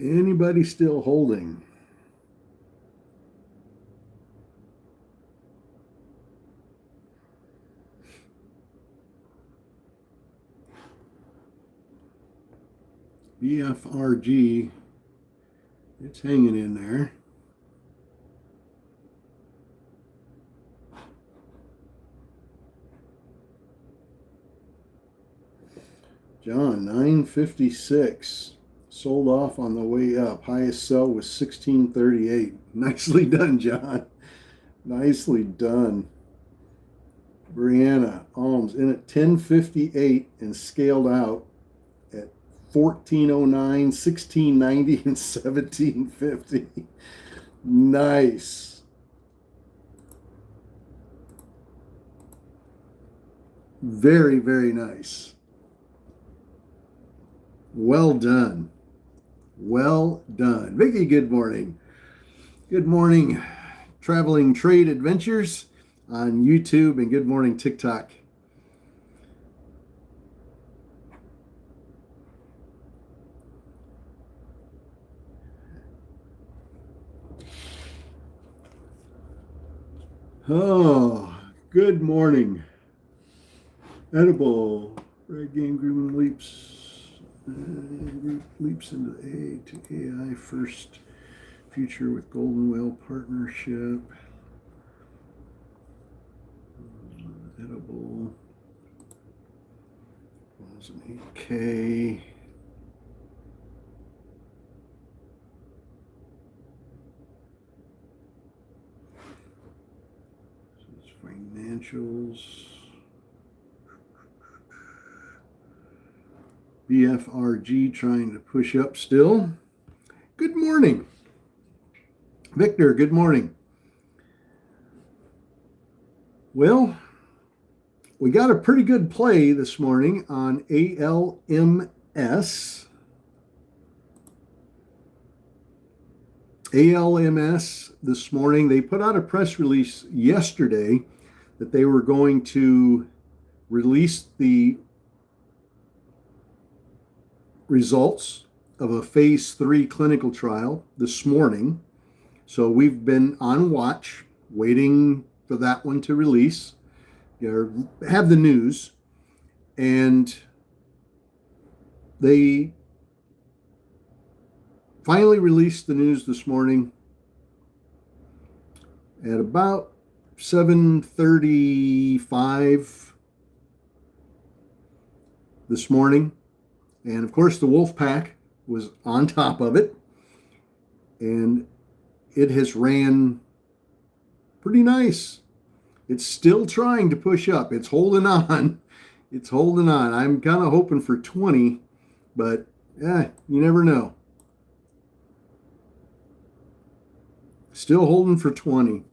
Anybody still holding? BFRG, it's hanging in there. John, 956. Sold off on the way up. Highest sell was 1638. Nicely done, John. Nicely done. Brianna Alms in at 1058 and scaled out at 1409, 1690, and 1750. Nice. Very, very nice. Well done. Well done. Vicki, good morning. Good morning, Traveling Trade Adventures on YouTube, and good morning, TikTok. Oh, good morning. Edible. Red Game Grooming leaps. Leaps into A to AI first future with Golden Whale partnership. Edible was an 8K. So it's financials. BFRG trying to push up still. Good morning. Victor, good morning. Well, we got a pretty good play this morning on ALMS. ALMS this morning, they put out a press release yesterday that they were going to release the results of a phase 3 clinical trial this morning. So we've been on watch, waiting for that one to release, or have the news. And they finally released the news this morning at about 7:35 this morning. And of course, the Wolf Pack was on top of it. And it has ran pretty nice. It's still trying to push up. It's holding on. It's holding on. I'm kind of hoping for 20, but you never know. Still holding for 20.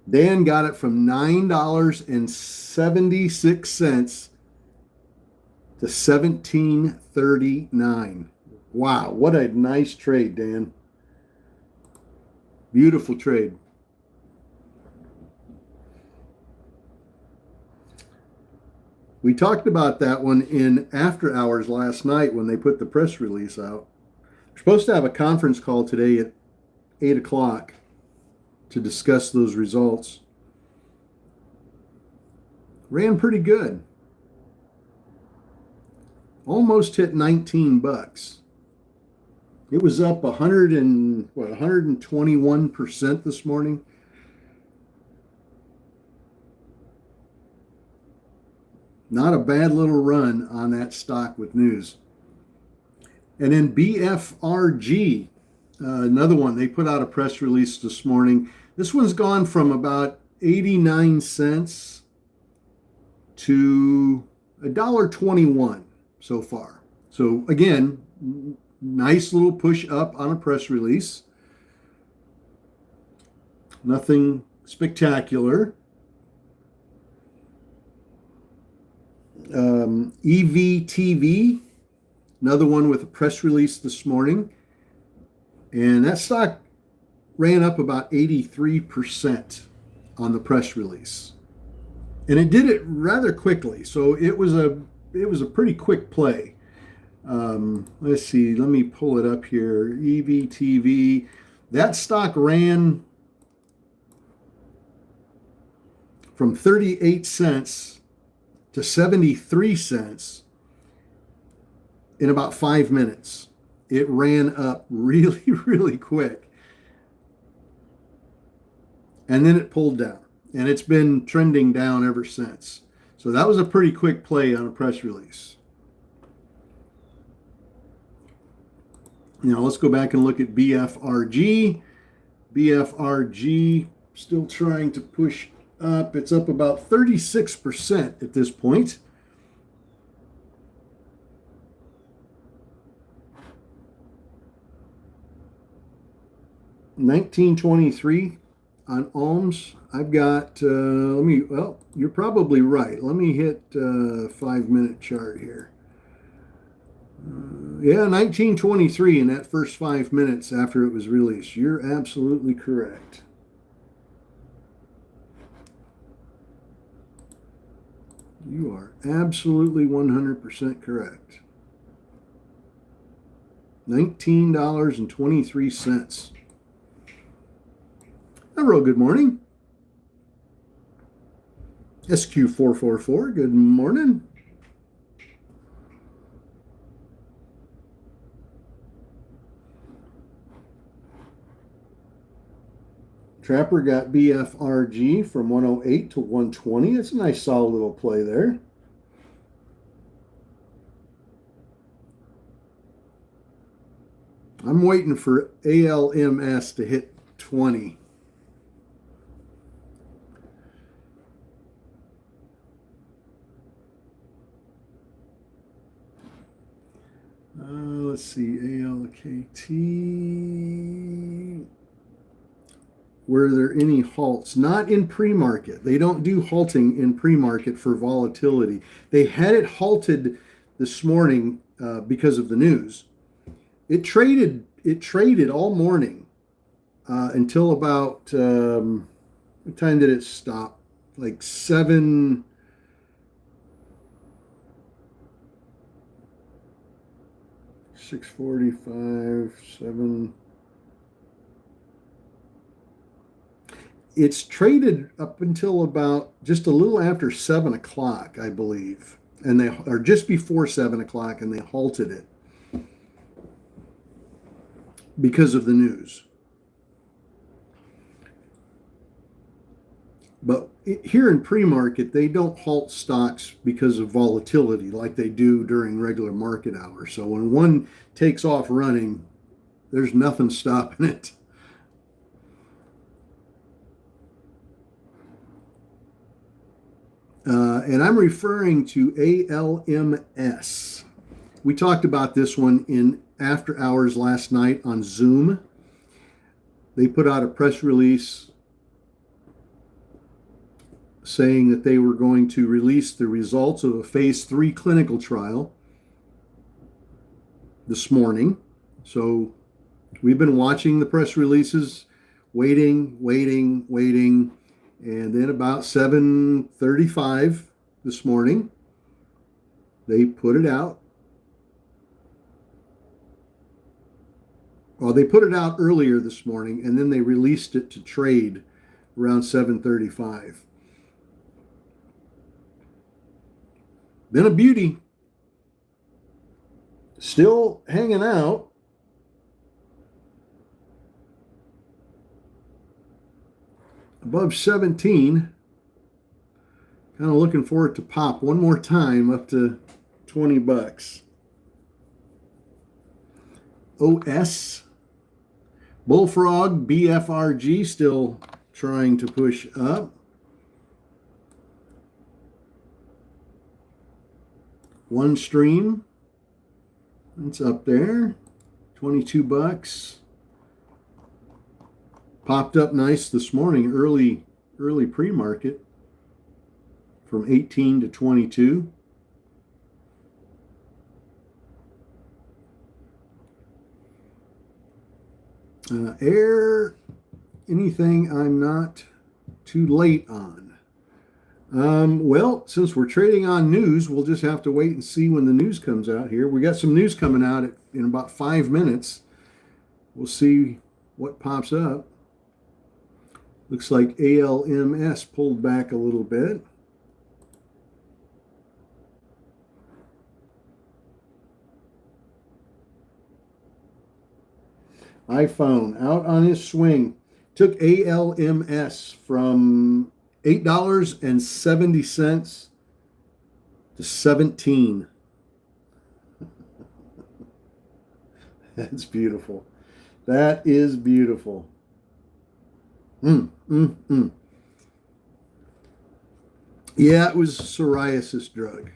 Dan got it from $9.76 to $17.39. Wow, what a nice trade, Dan. Beautiful trade. We talked about that one in after hours last night when they put the press release out. We're supposed to have a conference call today at 8 o'clock to discuss those results. Ran pretty good. Almost hit $19. It was up 121% this morning. Not a bad little run on that stock with news. And then BFRG, another one, they put out a press release this morning. This one's gone from about 89 cents to $1.21 so far. So again, nice little push up on a press release. Nothing spectacular. EVTV, another one with a press release this morning. And that stock ran up about 83% on the press release. And it did it rather quickly. So it it was a pretty quick play. Let's see, let me pull it up here. EVTV, that stock ran from 38 cents to 73 cents in about 5 minutes. It ran up really, really quick. And then it pulled down. And it's been trending down ever since. So that was a pretty quick play on a press release. Now let's go back and look at BFRG. BFRG still trying to push up. It's up about 36% at this point. $19.23 on Ohms. I've got, well, you're probably right. Let me hit 5-minute chart here. Yeah, 1923 in that first 5 minutes after it was released. You're absolutely correct. You are absolutely 100% correct. $19.23. Hello, good morning. SQ444, good morning. Trapper got BFRG from 108 to 120. It's a nice solid little play there. I'm waiting for ALMS to hit 20. Let's see, ALKT. Were there any halts? Not in pre-market. They don't do halting in pre-market for volatility. They had it halted this morning because of the news. It traded all morning until about what time did it stop? Like 7. 6:45, 7. It's traded up until about just a little after 7 o'clock, I believe. And they are just before 7 o'clock, and they halted it because of the news. But here in pre-market, they don't halt stocks because of volatility like they do during regular market hours. So when one takes off running, there's nothing stopping it. And I'm referring to ALMS. We talked about this one in after hours last night on Zoom. They put out a press release saying that they were going to release the results of a phase 3 clinical trial this morning. So we've been watching the press releases, waiting. And then about 7:35 this morning, they put it out. Well, they put it out earlier this morning, and then they released it to trade around 7:35. Been a beauty. Still hanging out. Above 17. Kind of looking for it to pop one more time up to 20 bucks. OS. Bullfrog, BFRG still trying to push up. OneStream, it's up there, 22 bucks. Popped up nice this morning, early pre-market from 18 to 22. Air, anything I'm not too late on. Well, since we're trading on news, we'll just have to wait and see when the news comes out here. We got some news coming out in about 5 minutes. We'll see what pops up. Looks like ALMS pulled back a little bit. iPhone out on his swing. Took ALMS from $8.70 to 17. That's beautiful. That is beautiful. Yeah, it was a psoriasis drug.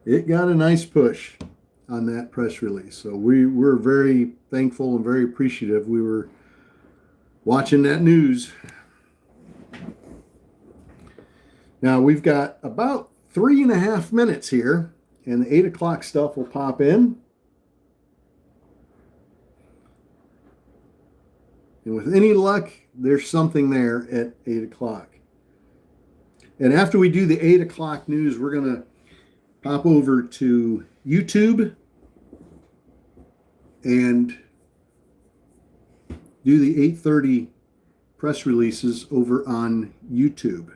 It got a nice push on that press release. So we're very thankful and very appreciative. We were watching that news. Now we've got about 3.5 minutes here, and the 8 o'clock stuff will pop in. And with any luck, there's something there at 8 o'clock. And after we do the 8 o'clock news, we're going to pop over to YouTube and do the 8:30 press releases over on YouTube.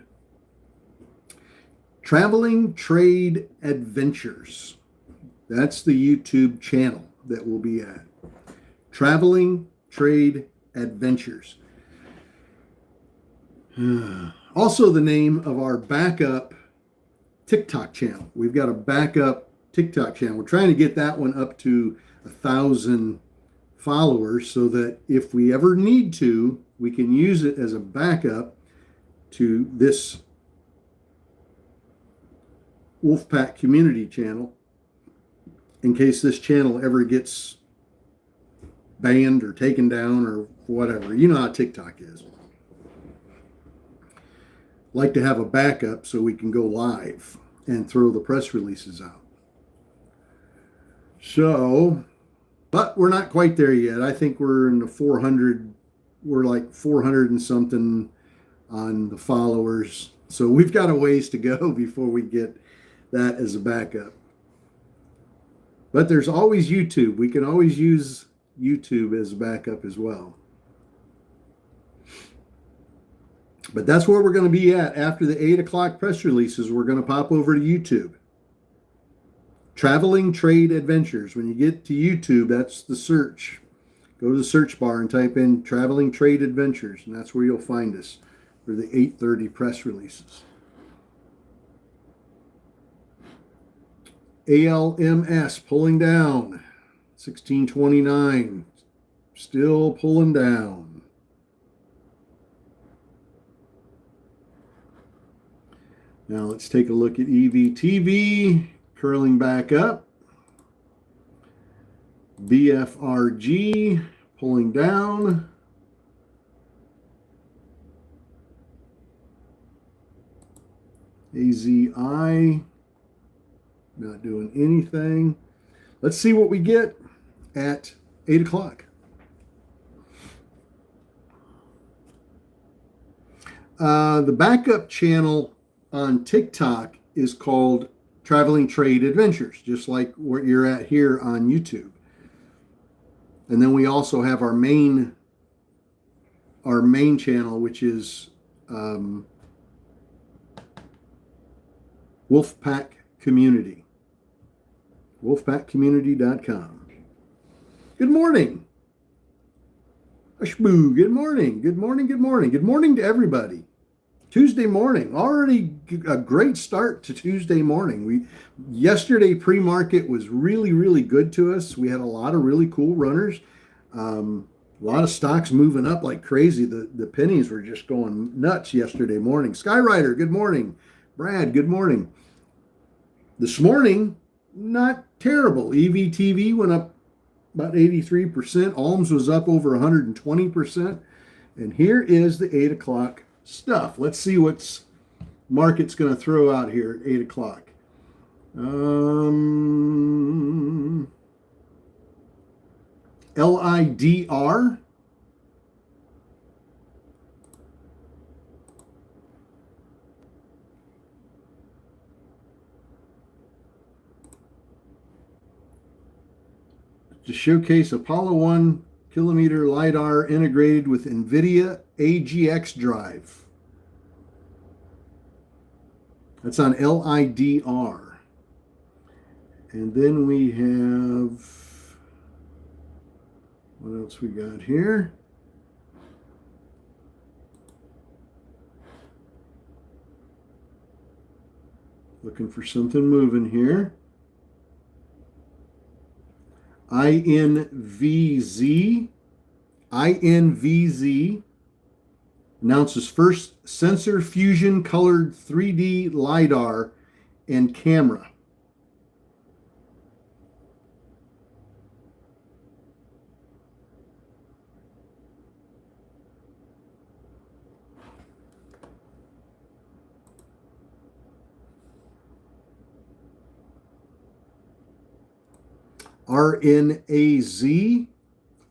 Traveling Trade Adventures. That's the YouTube channel that we'll be at. Traveling Trade Adventures. Also the name of our backup TikTok channel. We've got a backup TikTok channel. We're trying to get that one up to 1,000 followers so that if we ever need to, we can use it as a backup to this Wolfpack community channel in case this channel ever gets banned or taken down or whatever. You know how TikTok is. Like to have a backup so we can go live and throw the press releases out. So, but we're not quite there yet. I think we're in the 400, we're like 400 and something on the followers. So we've got a ways to go before we get that as a backup. But there's always YouTube. We can always use YouTube as a backup as well. But that's where we're going to be at after the 8 o'clock press releases. We're going to pop over to YouTube. Traveling Trade Adventures. When you get to YouTube, that's the search. Go to the search bar and type in Traveling Trade Adventures, and that's where you'll find us for the 8:30 press releases. ALMS pulling down. 1629. Still pulling down. Now let's take a look at EVTV, curling back up. BFRG pulling down. AZI not doing anything. Let's see what we get at 8 o'clock. The backup channel on TikTok is called Traveling Trade Adventures, just like what you're at here on YouTube. And then we also have our main channel, which is Wolfpack Community. Wolfpackcommunity.com. Good morning. Ashboo, good morning. Good morning, good morning. Good morning to everybody. Tuesday morning, already a great start to Tuesday morning. Yesterday pre-market was really, really good to us. We had a lot of really cool runners. A lot of stocks moving up like crazy. The pennies were just going nuts yesterday morning. Skyrider, good morning. Brad, good morning. This morning, not terrible. EVTV went up about 83%. Alms was up over 120%. And here is the 8 o'clock stuff. Let's see what's market's going to throw out here at 8 o'clock. LIDR to showcase Apollo 1 kilometer LiDAR integrated with NVIDIA AGX drive. That's on LIDR. And then we have, what else we got here? Looking for something moving here. INVZ announces first sensor fusion colored 3D LiDAR and camera.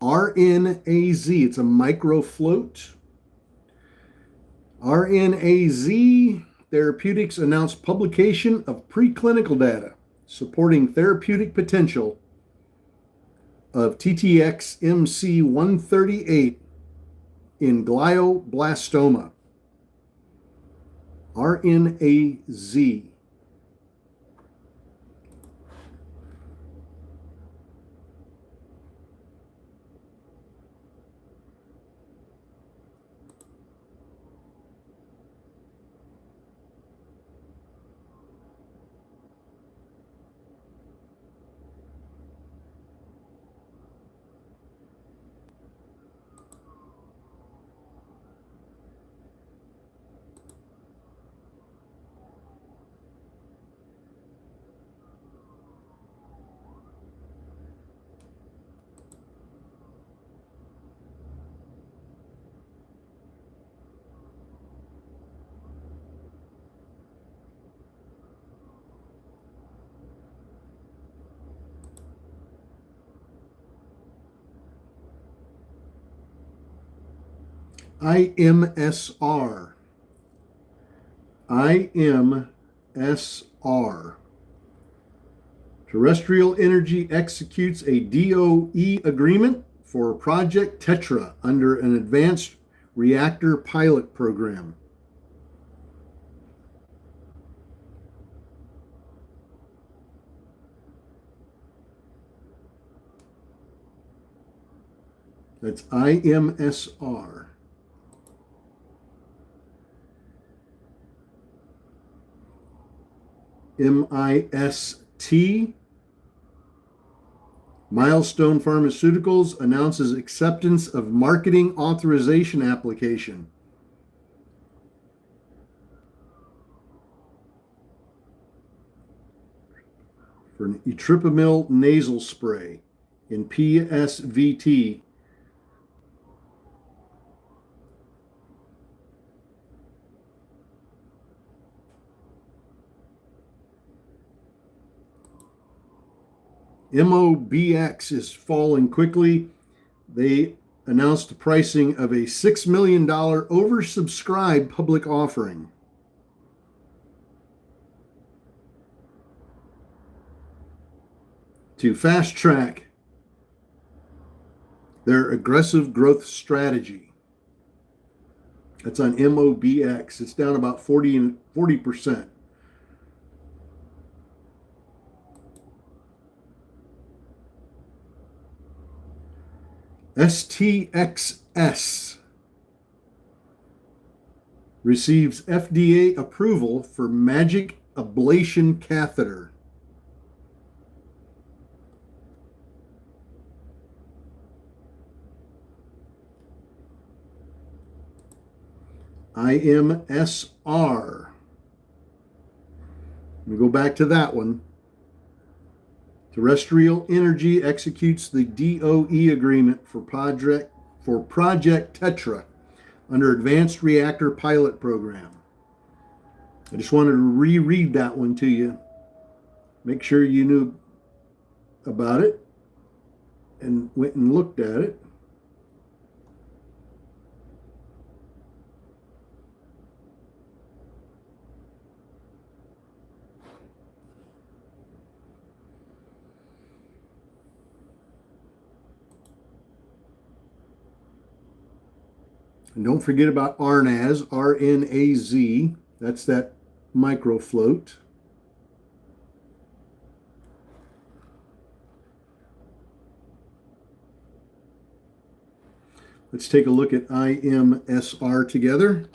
RNAZ. It's a micro float. RNAZ Therapeutics announced publication of preclinical data supporting therapeutic potential of TTX MC138 in glioblastoma. RNAZ. IMSR. IMSR. Terrestrial Energy executes a DOE agreement for Project Tetra under an advanced reactor pilot program. That's IMSR. MIST. Milestone Pharmaceuticals announces acceptance of marketing authorization application. For an etripamil nasal spray in PSVT. MOBX is falling quickly. They announced the pricing of a $6 million oversubscribed public offering. To fast track their aggressive growth strategy. That's on MOBX. It's down about 40%. STXS receives FDA approval for MAGiC ablation catheter. IMSR. Let me go back to that one. Terrestrial Energy executes the DOE agreement for Project Tetra under Advanced Reactor Pilot Program. I just wanted to reread that one to you. Make sure you knew about it and went and looked at it. And don't forget about RNAZ, R-N-A-Z. That's that micro float. Let's take a look at IMSR together.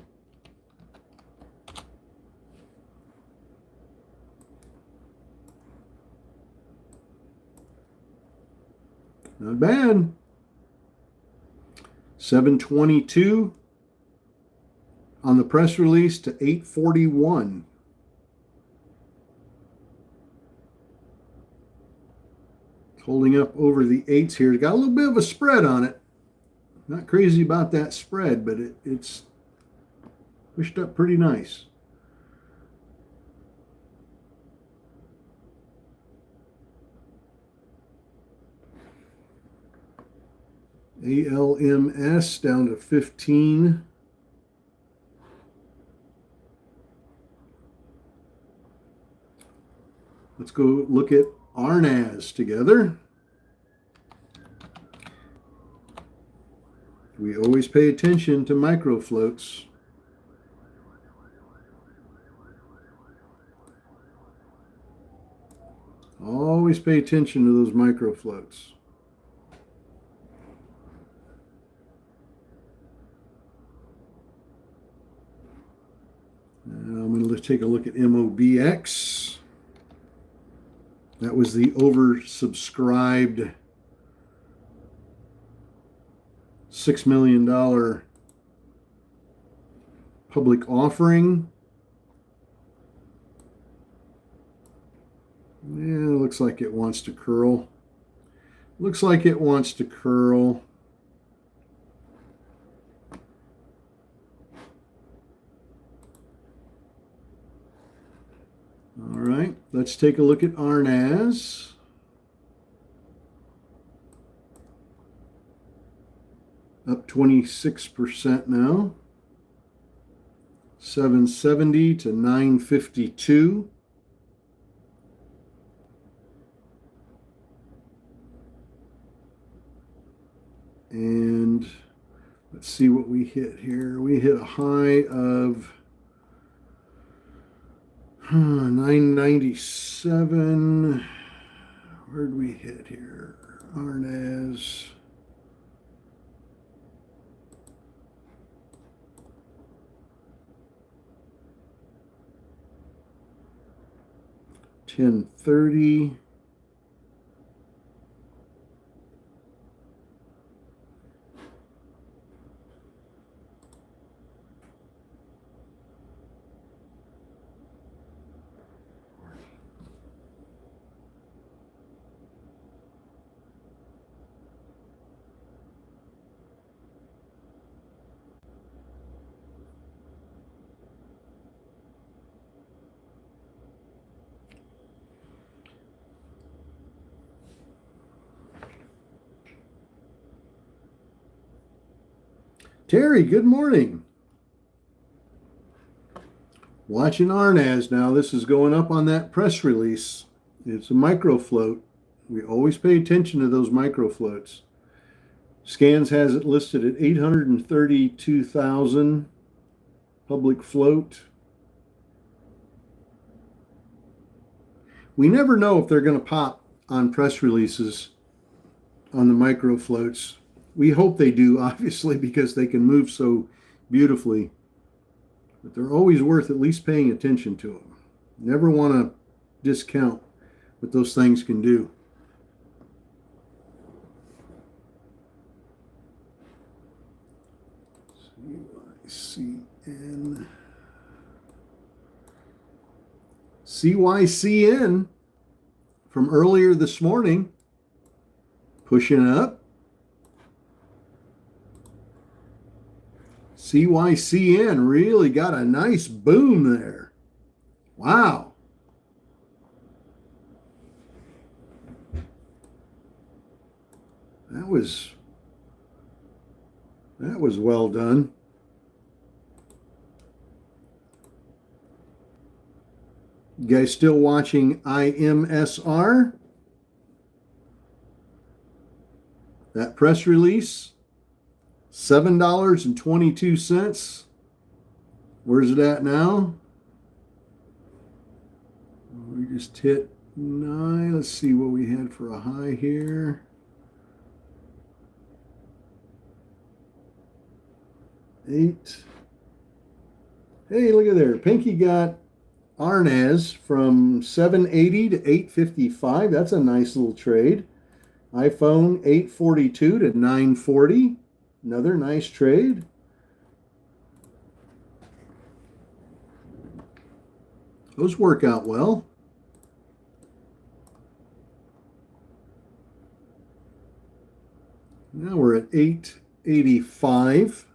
Not bad. 722 on the press release to 841. Holding up over the 8s here. Got a little bit of a spread on it. Not crazy about that spread, but it's pushed up pretty nice. ALMS down to 15. Let's go look at RNAS together. We always pay attention to microfloats. Always pay attention to those microfloats. I'm going to take a look at MOBX. That was the oversubscribed $6 million public offering. Yeah, looks like it wants to curl. Looks like it wants to curl. All right, let's take a look at RNAS. Up 26% now. 770 to 952. And let's see what we hit here. We hit a high of 997. Where'd we hit here? RNAS. $10.30. Terry, good morning. Watching RNAS now. This is going up on that press release. It's a microfloat. We always pay attention to those microfloats. Scans has it listed at 832,000 public float. We never know if they're going to pop on press releases on the microfloats. We hope they do, obviously, because they can move so beautifully. But they're always worth at least paying attention to them. Never want to discount what those things can do. CYCN. CYCN from earlier this morning, pushing up. CYCN really got a nice boom there. Wow. That was well done. You guys still watching IMSR? That press release $7.22. Where's it at now? We just hit 9. Let's see what we had for a high here. 8. Hey, look at there. Pinky got Arnaz from 780 to 855. That's a nice little trade. iPhone 842 to 940. Another nice trade. Those work out well. Now we're at 885.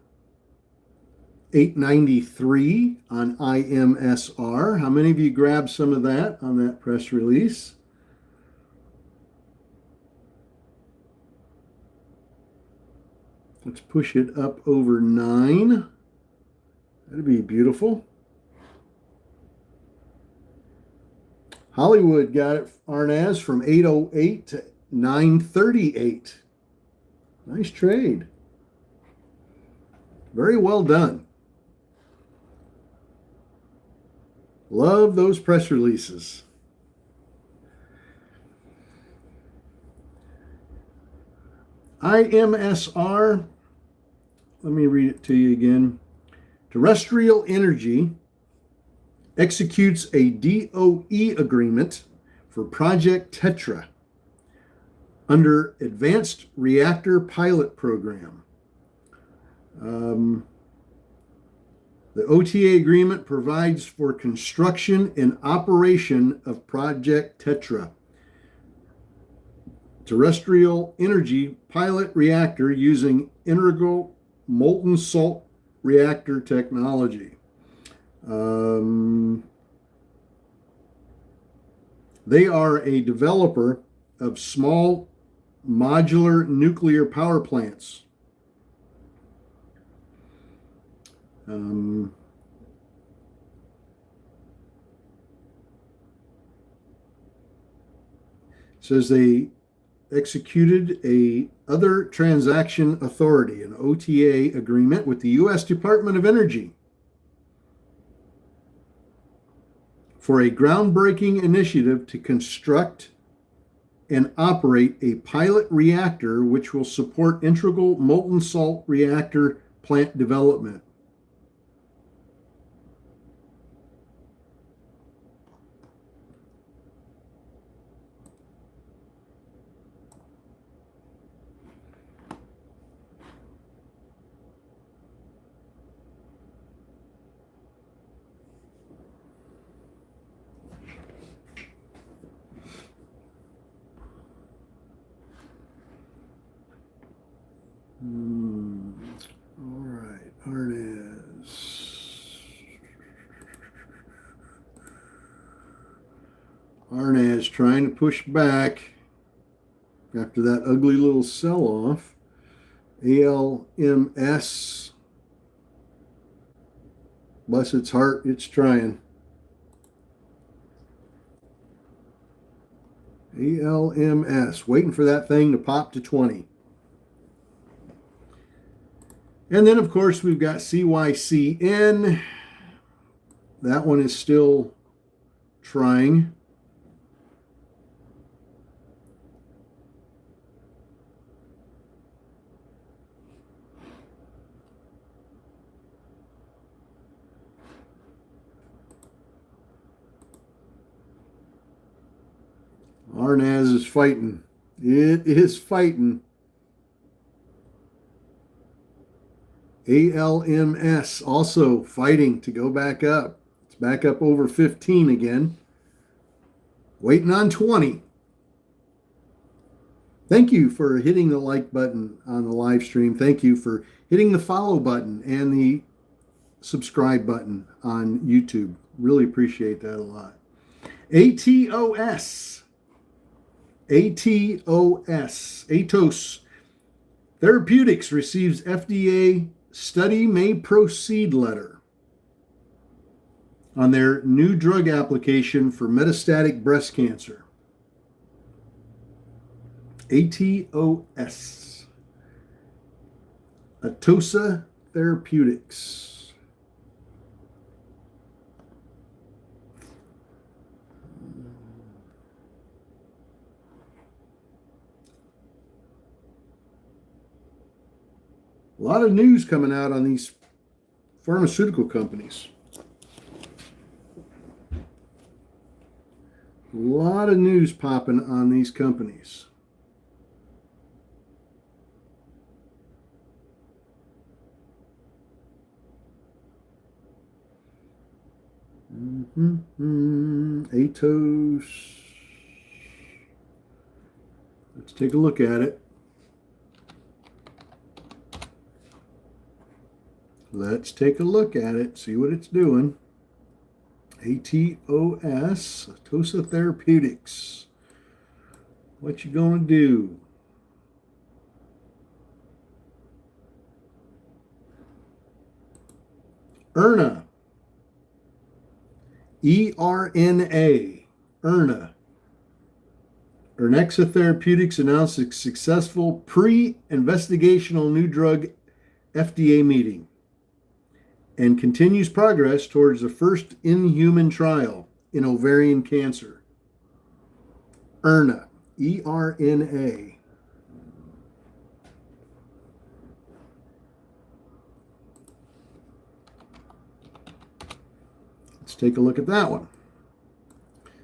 893 on IMSR. How many of you grabbed some of that on that press release? Let's push it up over 9. That'd be beautiful. Hollywood got it, Arnaz, from 808 to 938. Nice trade. Very well done. Love those press releases. IMSR, let me read it to you again. Terrestrial Energy executes a DOE agreement for Project Tetra under Advanced Reactor Pilot Program. The OTA agreement provides for construction and operation of Project Tetra, terrestrial energy pilot reactor using integral molten salt reactor technology. They are a developer of small modular nuclear power plants. Says they executed a other transaction authority, an OTA agreement with the U.S. Department of Energy for a groundbreaking initiative to construct and operate a pilot reactor which will support integral molten salt reactor plant development. All right, Arnaz trying to push back after that ugly little sell-off. ALMS, bless its heart, it's trying. ALMS, waiting for that thing to pop to 20. And then, of course, we've got CYCN. That one is still trying. Arnaz is fighting. It is fighting. ALMS also fighting to go back up. It's back up over 15 again. Waiting on 20. Thank you for hitting the like button on the live stream. Thank you for hitting the follow button and the subscribe button on YouTube. Really appreciate that a lot. ATOS. Atos Therapeutics receives FDA study may proceed letter on their new drug application for metastatic breast cancer. ATOS. Atossa Therapeutics. A lot of news coming out on these pharmaceutical companies. A lot of news popping on these companies. Atos. Let's take a look at it. Let's take a look at it, see what it's doing. ATOS, Atossa Therapeutics. What you gonna do? ERNA. ERNA. ERNA. Ernexa Therapeutics announced a successful pre-investigational new drug FDA meeting and continues progress towards the first in-human trial in ovarian cancer. ERNA. ERNA. Let's take a look at that one.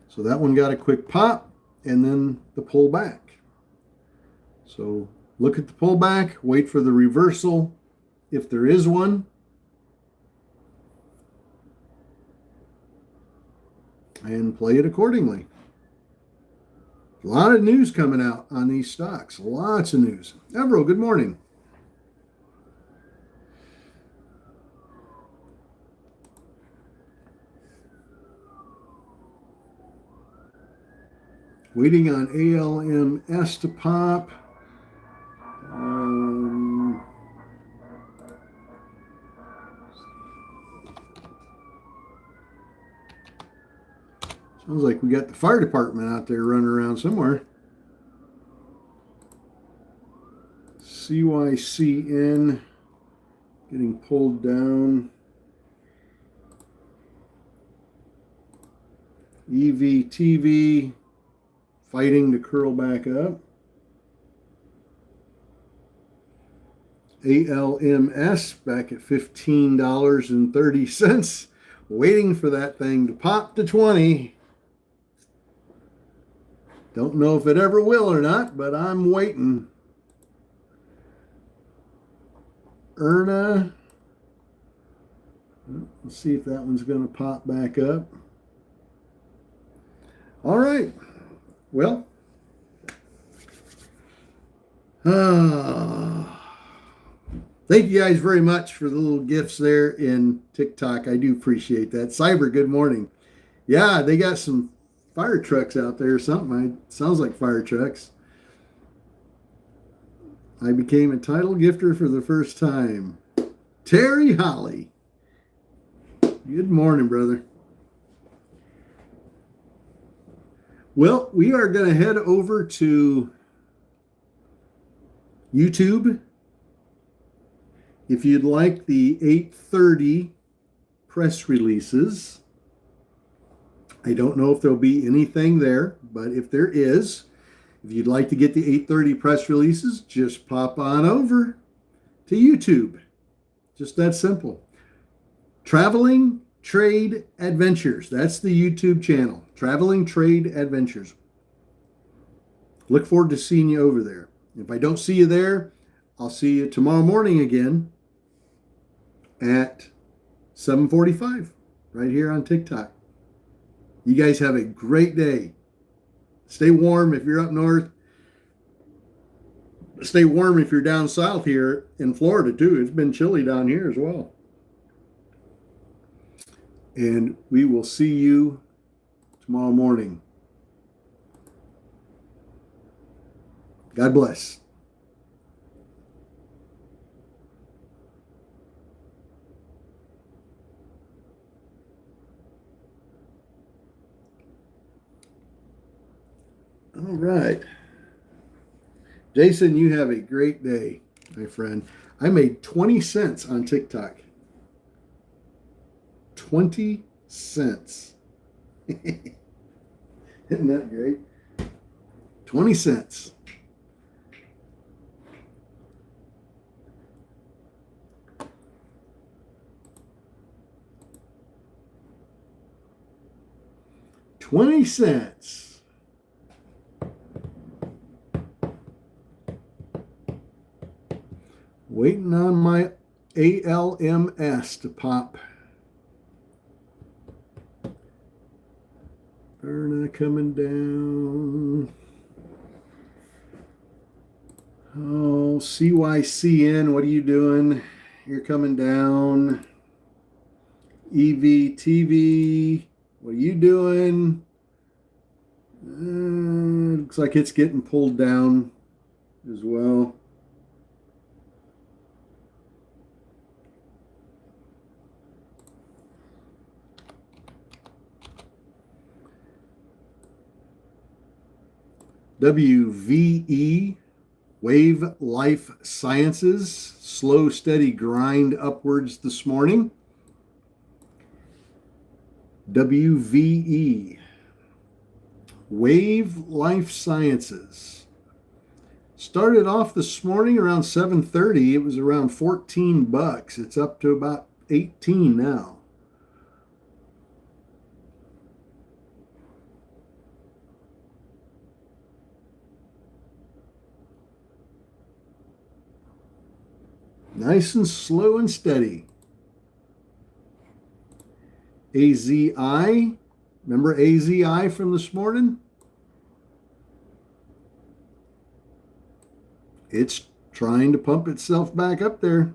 So that one got a quick pop and then the pullback. So look at the pullback, wait for the reversal if there is one. And play it accordingly. A lot of news coming out on these stocks. Lots of news. Evero, good morning. Waiting on ALMS to pop. Sounds like we got the fire department out there running around somewhere. CYCN getting pulled down. EVTV fighting to curl back up. ALMS back at $15.30. Waiting for that thing to pop to 20. Don't know if it ever will or not, but I'm waiting. ERNA. Let's see if that one's going to pop back up. All right. Well. Thank you guys very much for the little gifts there in TikTok. I do appreciate that. Cyber, good morning. Yeah, they got some fire trucks out there or something. It sounds like fire trucks. I became a title gifter for the first time. Terry Holly. Good morning, brother. Well, we are going to head over to YouTube. If you'd like the 8:30 press releases, I don't know if there'll be anything there, but if there is, if you'd like to get the 8:30 press releases, just pop on over to YouTube. Just that simple. Traveling Trade Adventures. That's the YouTube channel. Traveling Trade Adventures. Look forward to seeing you over there. If I don't see you there, I'll see you tomorrow morning again at 7:45 right here on TikTok. You guys have a great day. Stay warm if you're up north. Stay warm if you're down south here in Florida too. It's been chilly down here as well. And we will see you tomorrow morning. God bless. All right. Jason, you have a great day, my friend. I made 20 cents on TikTok. 20 cents. Isn't that great? 20 cents. $0.20. Waiting on my ALMS to pop. Erna coming down. Oh, CYCN, what are you doing? You're coming down. EVTV, what are you doing? Looks like it's getting pulled down as well. WVE, Wave Life Sciences, slow, steady grind upwards this morning. WVE, Wave Life Sciences. Started off this morning around 7:30. It was around $14. It's up to about 18 now. Nice and slow and steady. AZI, remember AZI from this morning? It's trying to pump itself back up there.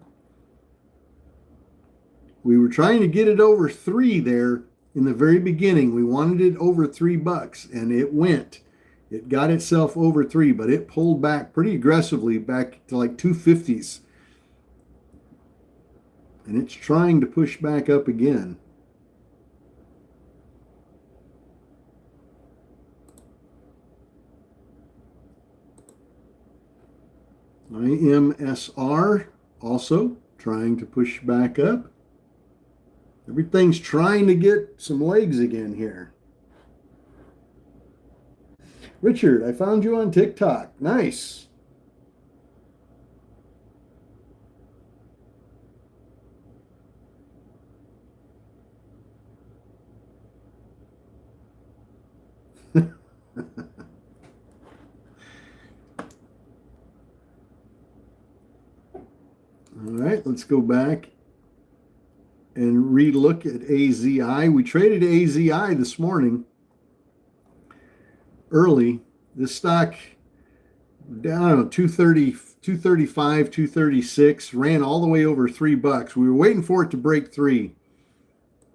We were trying to get it over 3 there in the very beginning. We wanted it over $3, and it went. It got itself over 3, but it pulled back pretty aggressively back to like 250s. And it's trying to push back up again. IMSR also trying to push back up. Everything's trying to get some legs again here. Richard, I found you on TikTok. Nice. All right, let's go back and relook at AZI. We traded AZI this morning early. This stock down 230, 235, 236, ran all the way over $3. We were waiting for it to break 3.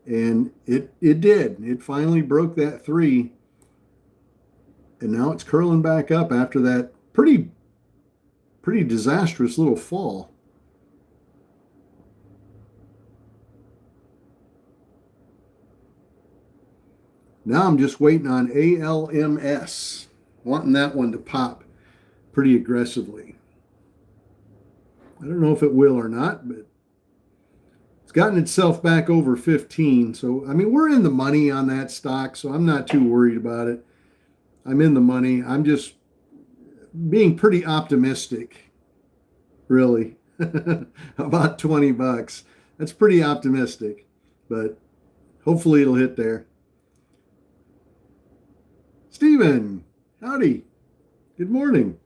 And it did. It finally broke that 3. And now it's curling back up after that pretty disastrous little fall. Now I'm just waiting on ALMS, wanting that one to pop pretty aggressively. I don't know if it will or not, but it's gotten itself back over 15. So, I mean, we're in the money on that stock, so I'm not too worried about it. I'm in the money. I'm just being pretty optimistic, really, about $20. That's pretty optimistic, but hopefully it'll hit there. Stephen, howdy. Good morning.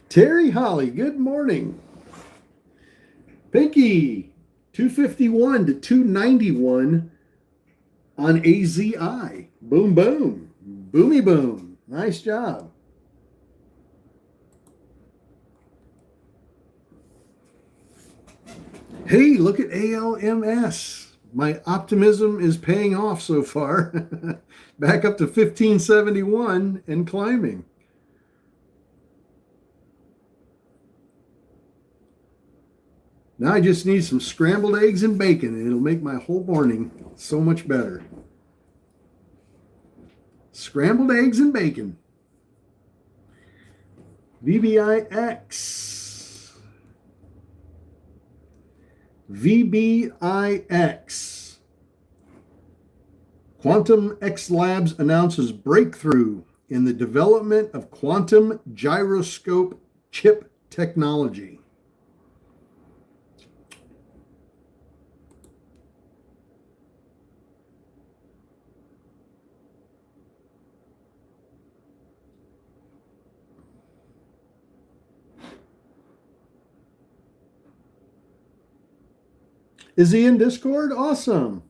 Terry Holly, good morning. Pinky, 251 to 291 on AZI. Boom, boom. Boomy, boom. Nice job. Hey, look at ALMS. My optimism is paying off so far. Back up to 1571 and climbing. Now I just need some scrambled eggs and bacon, and it'll make my whole morning so much better. Scrambled eggs and bacon. VBIX. VBIX. Quantum X Labs announces breakthrough in the development of quantum gyroscope chip technology. Is he in Discord? Awesome.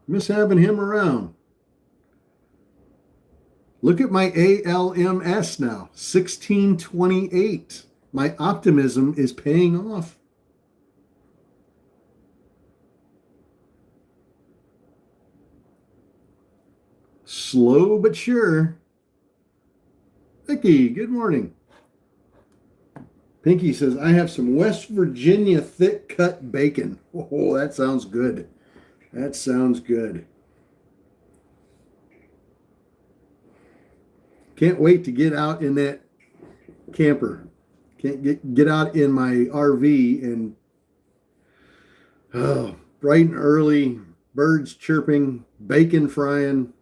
Miss having him around. Look at my ALMS now, 1628. My optimism is paying off. Slow but sure. Vicky, good morning. Pinky says, I have some West Virginia thick cut bacon. Oh, that sounds good. That sounds good. Can't wait to get out in that camper. Can't get out in my RV and bright and early, birds chirping, bacon frying.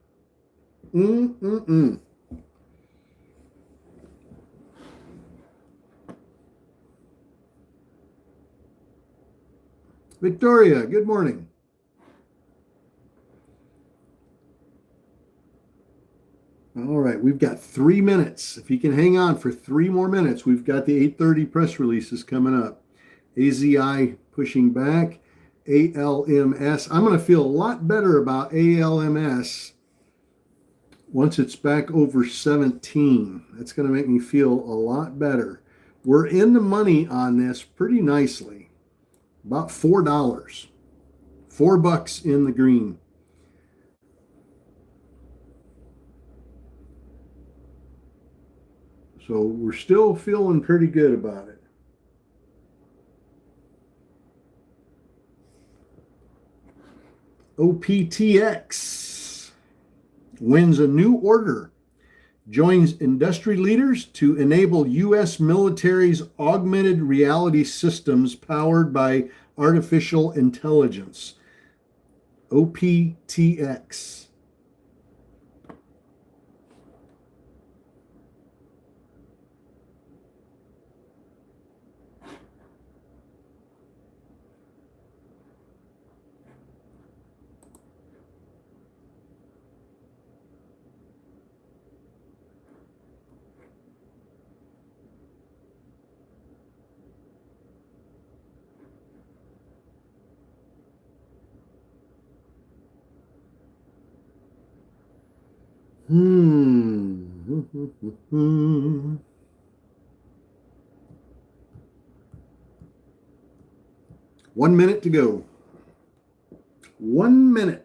Victoria, good morning. All right, we've got 3 minutes. If you can hang on for 3 more minutes, we've got the 8:30 press releases coming up. AZI pushing back. ALMS. I'm going to feel a lot better about ALMS once it's back over 17. That's going to make me feel a lot better. We're in the money on this pretty nicely. About $4. $4 in the green. So we're still feeling pretty good about it. OPTX wins a new order, joins industry leaders to enable U.S. military's augmented reality systems powered by artificial intelligence. OPTX. One minute to go. 1 minute.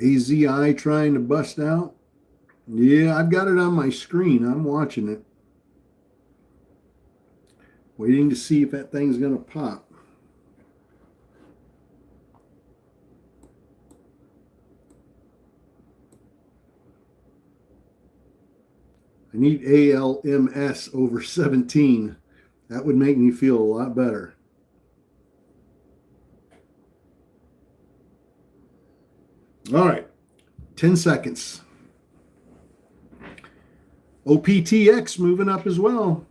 AZI trying to bust out. Yeah, I've got it on my screen. I'm watching it. Waiting to see if that thing's going to pop. I need ALMS over 17. That would make me feel a lot better. All right, 10 seconds. OPTX moving up as well.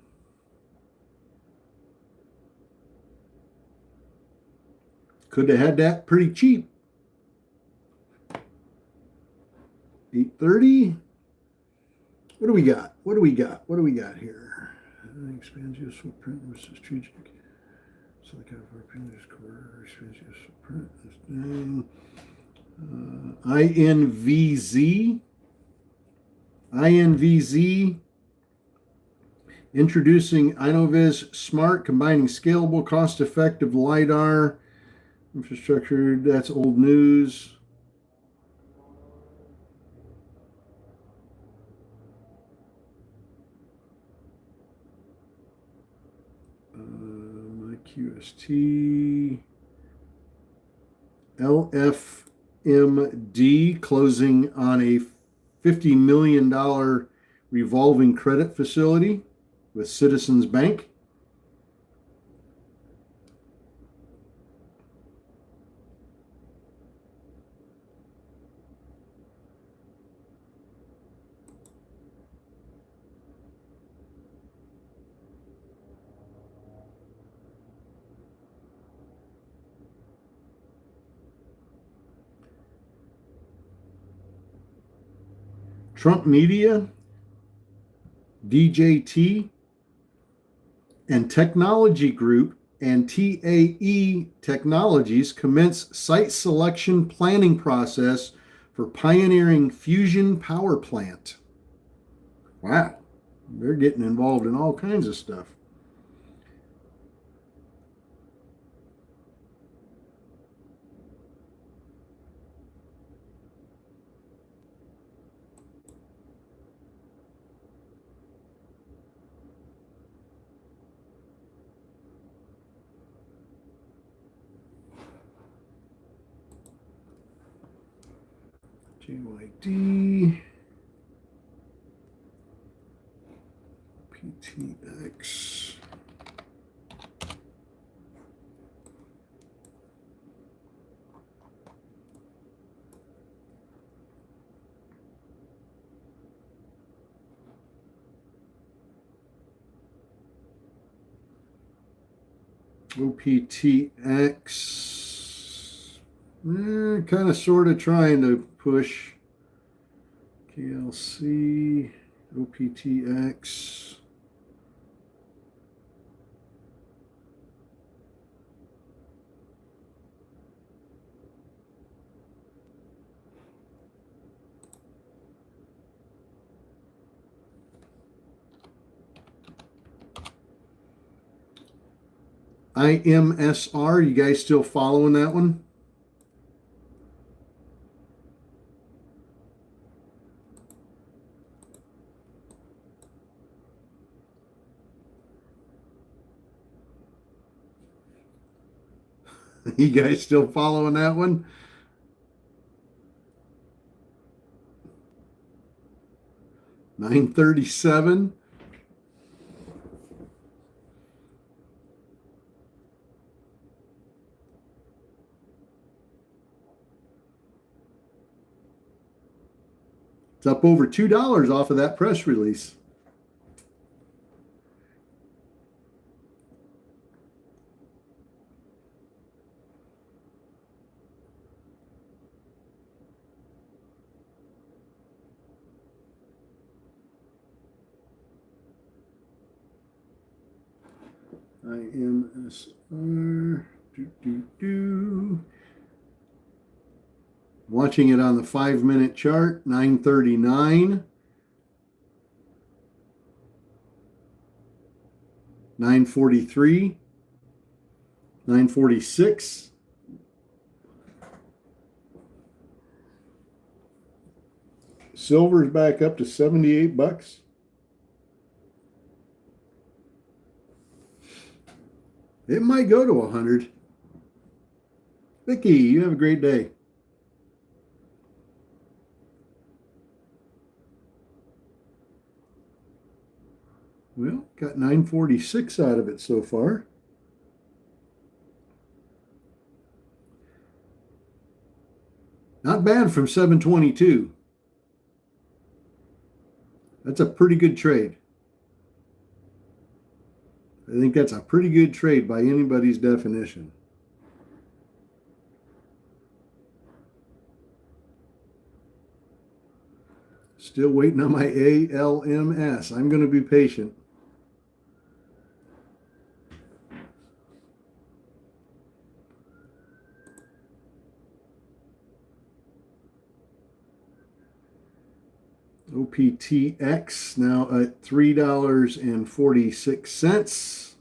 Could have had that pretty cheap. 8:30. What do we got? What do we got? What do we got here? Expands U.S. footprint versus strategic. So the kind of footprint is core expands U.S. footprint. INVZ. INVZ introducing Inovis Smart, combining scalable, cost-effective LiDAR infrastructure. That's old news. QST. LFMD closing on a $50 million revolving credit facility with Citizens Bank. Trump Media, DJT, and Technology Group and TAE Technologies commence site selection planning process for pioneering fusion power plant. Wow, they're getting involved in all kinds of stuff. JYD, PTX. OPTX, kind of sort of trying to push. KLC, OPTX. IMSR, you guys still following that one? You guys still following that one? $9.37. It's up over $2 off of that press release. IMSR. Watching it on the 5-minute chart, 939, 943, 946. Silver's back up to $78. It might go to 100. Vicky, you have a great day. Well, got 946 out of it so far. Not bad from 722. That's a pretty good trade. I think that's a pretty good trade by anybody's definition. Still waiting on my ALMS. I'm going to be patient. OPTX now at $3.46,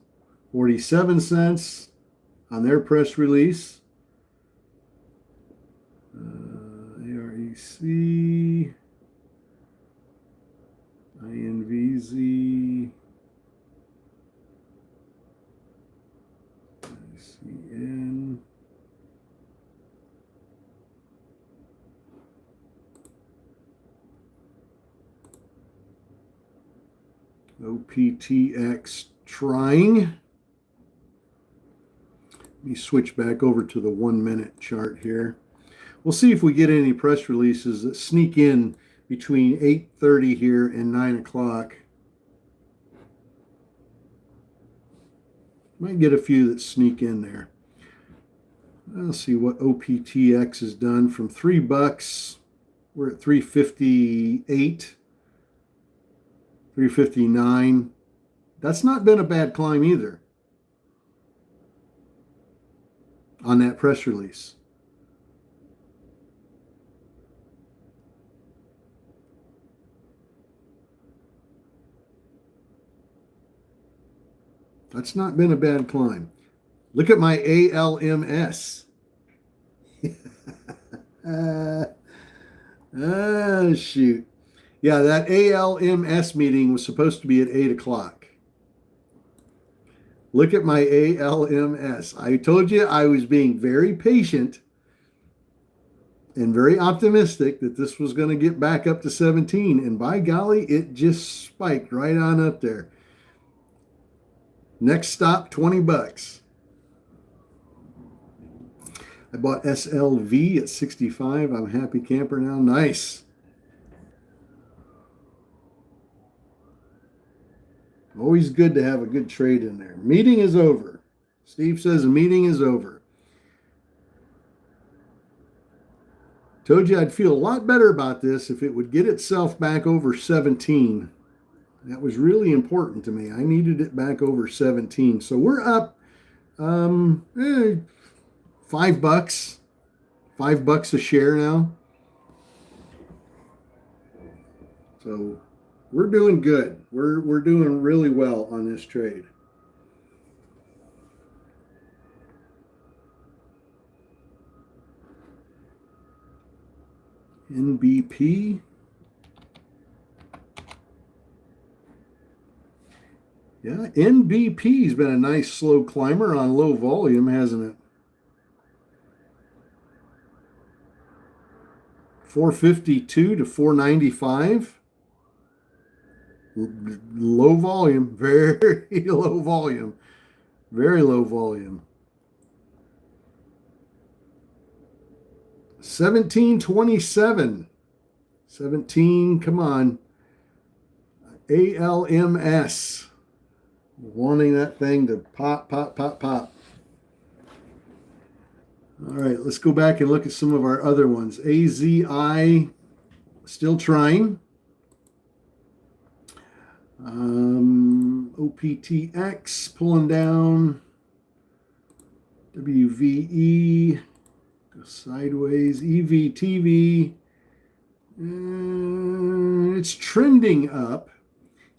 47 cents on their press release. AREC, INVZ. OPTX trying. Let me switch back over to the 1 minute chart here. We'll see if we get any press releases that sneak in between 8:30 here and 9 o'clock. Might get a few that sneak in there. Let's see what OPTX has done from $3. We're at 358, 359. That's not been a bad climb either on that press release. That's not been a bad climb. Look at my ALMS. Shoot. Yeah, that ALMS meeting was supposed to be at 8 o'clock. Look at my ALMS. I told you I was being very patient and very optimistic that this was going to get back up to 17. And by golly, it just spiked right on up there. Next stop, $20. I bought SLV at 65. I'm a happy camper now. Nice. Always good to have a good trade in there. Meeting is over. Steve says the meeting is over. Told you I'd feel a lot better about this if it would get itself back over 17. That was really important to me. I needed it back over 17. So we're up $5. $5 a share now. So we're doing good. We're doing really well on this trade. NBP. Yeah, NBP's been a nice slow climber on low volume, hasn't it? 452 to 495. Low volume, very low volume, very low volume. 1727. 17, come on. ALMS. Wanting that thing to pop, pop, pop, pop. All right, let's go back and look at some of our other ones. AZI, still trying. OPTX, pulling down. WVE, go sideways. EVTV, it's trending up.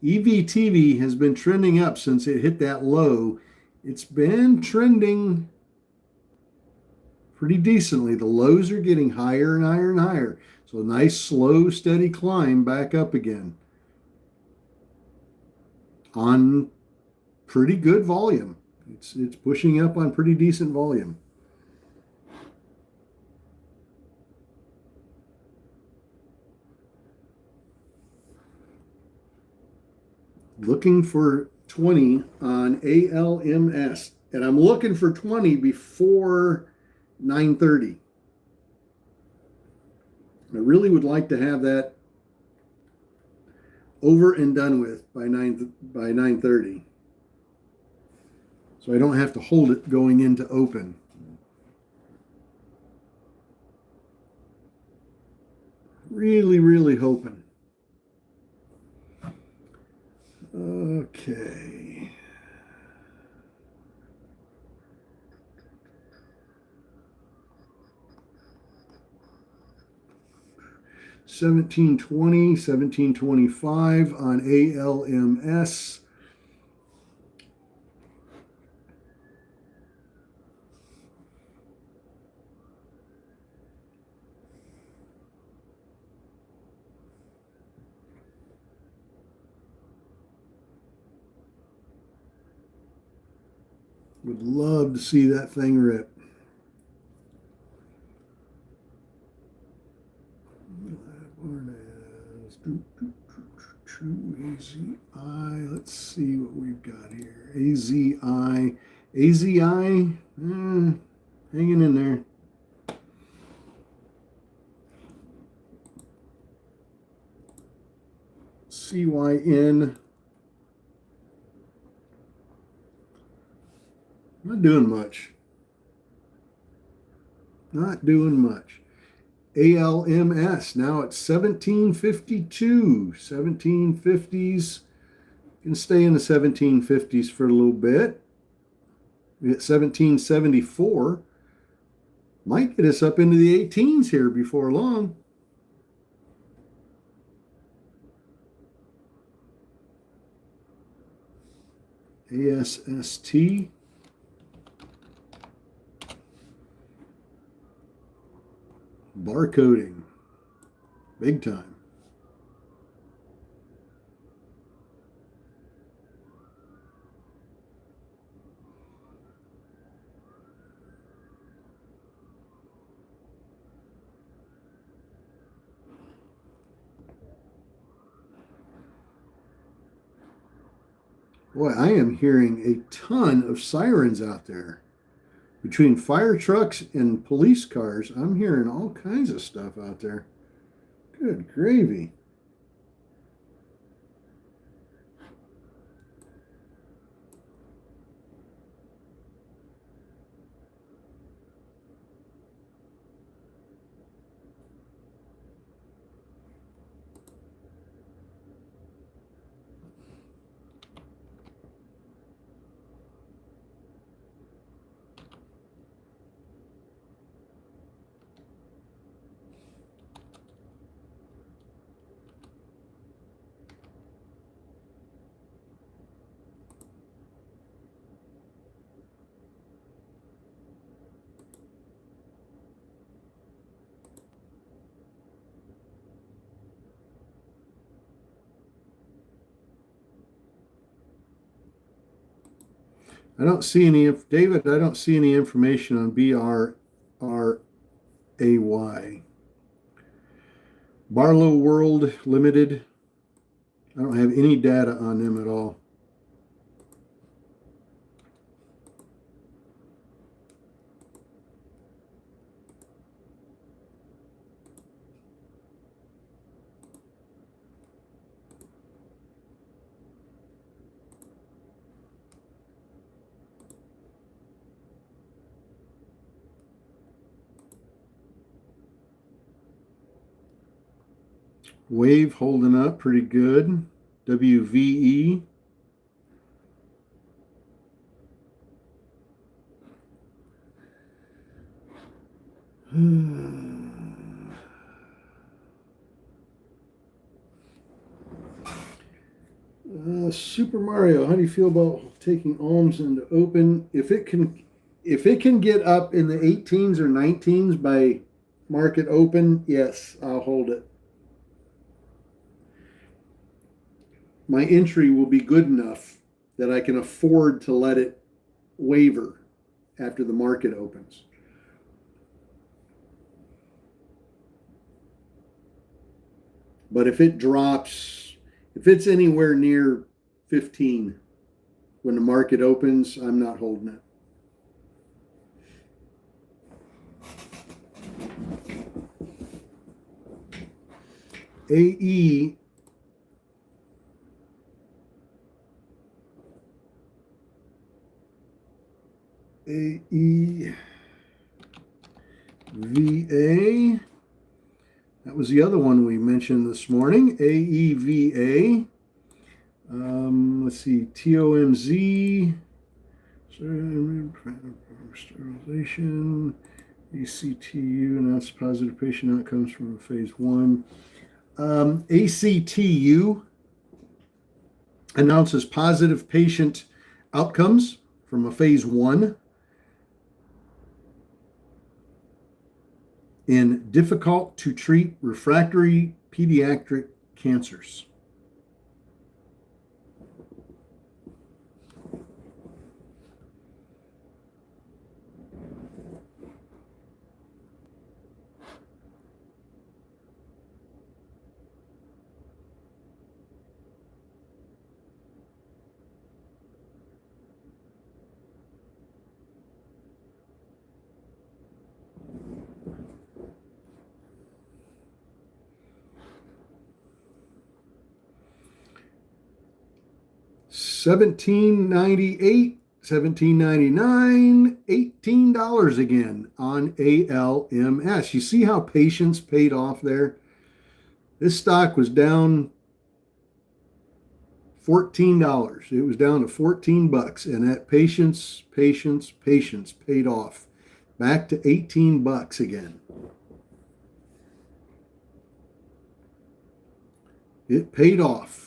EVTV has been trending up since it hit that low. It's been trending pretty decently. The lows are getting higher and higher and higher. So a nice, slow, steady climb back up again on pretty good volume. It's pushing up on pretty decent volume. Looking for 20 on ALMS, and I'm looking for 20 before 9:30. I really would like to have that over and done with by 9:30, so I don't have to hold it going into open. Really, really hoping. Okay. $17.20, $17.25 on ALMS. Would love to see that thing rip. True AZI. Let's see what we've got here. AZI. AZI. Hanging in there. CYN. Not doing much. Not doing much. ALMS now at 1752. 1750s. Can stay in the 1750s for a little bit. We at 1774. Might get us up into the 18s here before long. ASST. Barcoding. Big time. Boy, I am hearing a ton of sirens out there. Between fire trucks and police cars, I'm hearing all kinds of stuff out there. Good gravy. I don't see any, David, I don't see any information on BRRAY. Barlow World Limited. I don't have any data on them at all. Wave holding up pretty good. WVE. Super Mario, how do you feel about taking alms into open? If it can get up in the 18s or 19s by market open, yes, I'll hold it. My entry will be good enough that I can afford to let it waver after the market opens. But if it drops, if it's anywhere near 15 when the market opens, I'm not holding it. AE AEVA. That was the other one we mentioned this morning. AEVA. Let's see. TOMZ. Sterilization. ACTU announced positive patient outcomes from phase 1. ACTU announces positive patient outcomes from a phase 1 in difficult to treat refractory pediatric cancers. $17.98, $17.99, $18 again on ALMS. You see how patience paid off there? This stock was down $14. It was down to 14 bucks, and that patience paid off. Back to 18 bucks again. It paid off.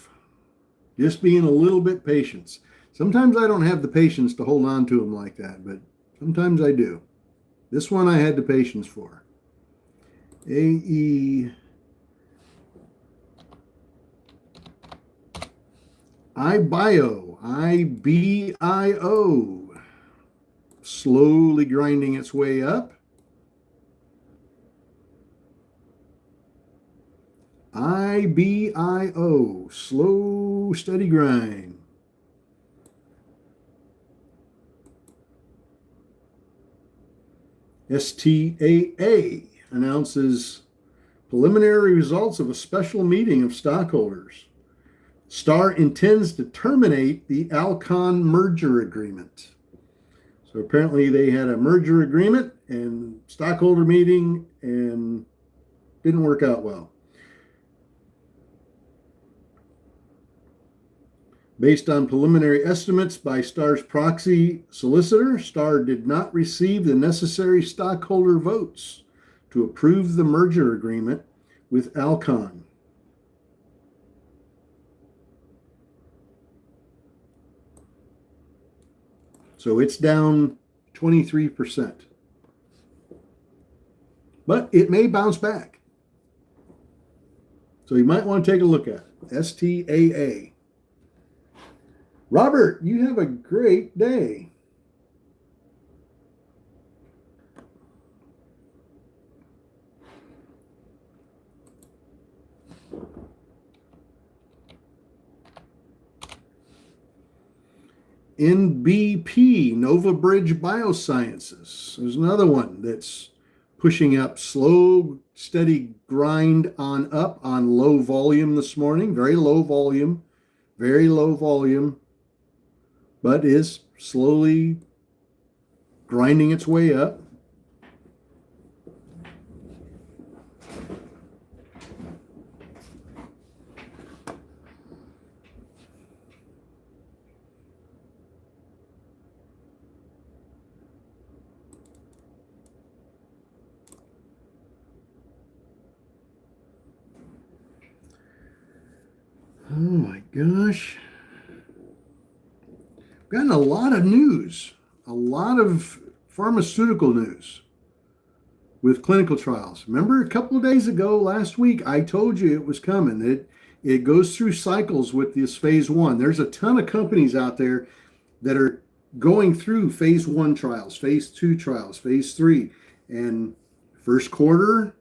Just being a little bit patient. Sometimes I don't have the patience to hold on to them like that, but sometimes I do. This one I had the patience for. IBIO. Slowly grinding its way up. IBIO. Slow, steady grind. STAA announces preliminary results of a special meeting of stockholders. Star intends to terminate the Alcon merger agreement. So apparently they had a merger agreement and stockholder meeting and didn't work out well. Based on preliminary estimates by Star's proxy solicitor, Star did not receive the necessary stockholder votes to approve the merger agreement with Alcon. So it's down 23%. But it may bounce back. So you might want to take a look at it. STAA. Robert, you have a great day. NBP, NovaBridge Biosciences. There's another one that's pushing up, slow, steady grind on up on low volume this morning. Very low volume, but is slowly grinding its way up. Oh my gosh. Gotten a lot of news, a lot of pharmaceutical news with clinical trials. Remember a couple of days ago, last week, I told you it was coming. It goes through cycles with this phase 1. There's a ton of companies out there that are going through phase 1 trials, phase 2 trials, phase 3. And first quarter,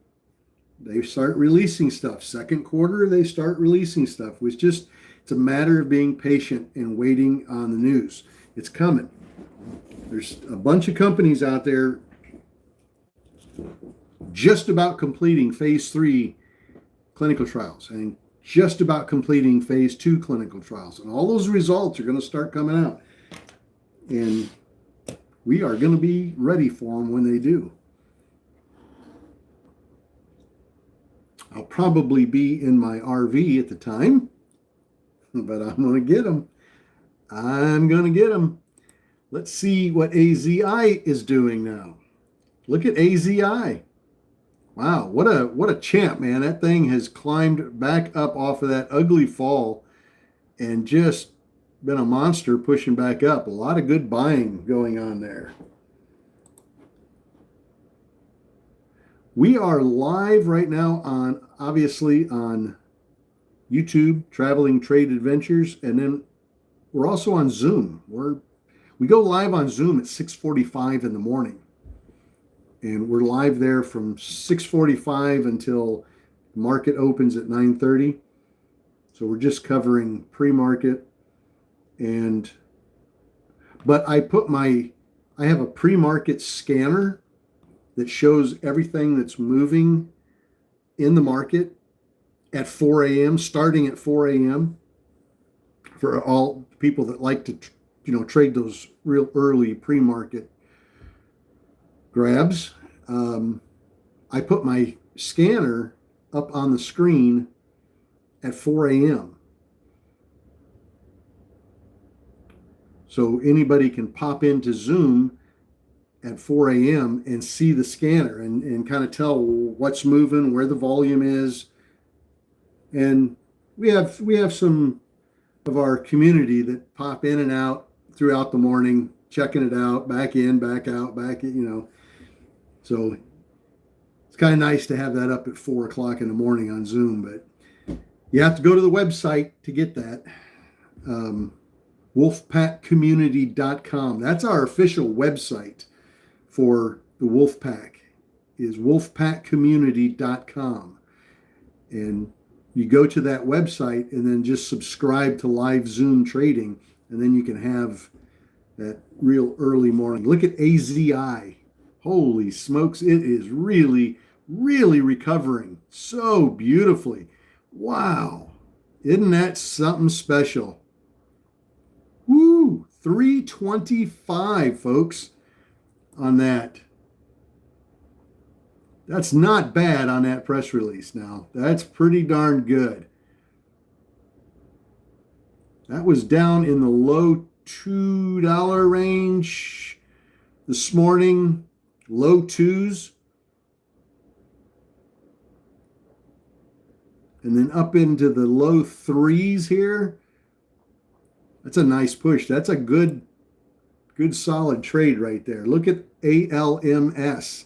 they start releasing stuff. Second quarter, they start releasing stuff. It's a matter of being patient and waiting on the news. It's coming. There's a bunch of companies out there just about completing phase 3 clinical trials and just about completing phase 2 clinical trials. And all those results are going to start coming out. And we are going to be ready for them when they do. I'll probably be in my RV at the time, but I'm going to get them. Let's see what AZI is doing now. Look at AZI. Wow, what a champ, man. That thing has climbed back up off of that ugly fall and just been a monster pushing back up. A lot of good buying going on there. We are live right now obviously on YouTube, Traveling Trade Adventures, and then we're also on Zoom. We go live on Zoom at 6:45 in the morning. And we're live there from 6:45 until the market opens at 9:30. So we're just covering pre-market. But I have a pre-market scanner that shows everything that's moving in the market at 4 a.m., starting at 4 a.m. for all people that like to, trade those real early pre-market grabs. I put my scanner up on the screen at 4 a.m. So anybody can pop into Zoom at 4 a.m. and see the scanner and kind of tell what's moving, where the volume is. And we have some of our community that pop in and out throughout the morning, checking it out, back in, back out, back in, So it's kind of nice to have that up at 4 o'clock in the morning on Zoom, but you have to go to the website to get that. Wolfpackcommunity.com. That's our official website for the Wolfpack, is wolfpackcommunity.com. And you go to that website and then just subscribe to live Zoom trading, and then you can have that real early morning. Look at AZI. Holy smokes, it is really, really recovering so beautifully. Wow. Isn't that something special? Woo, 325, folks, on that. That's not bad on that press release now. That's pretty darn good. That was down in the low $2 range this morning, low twos. And then up into the low threes here. That's a nice push. That's a good solid trade right there. Look at ALMS.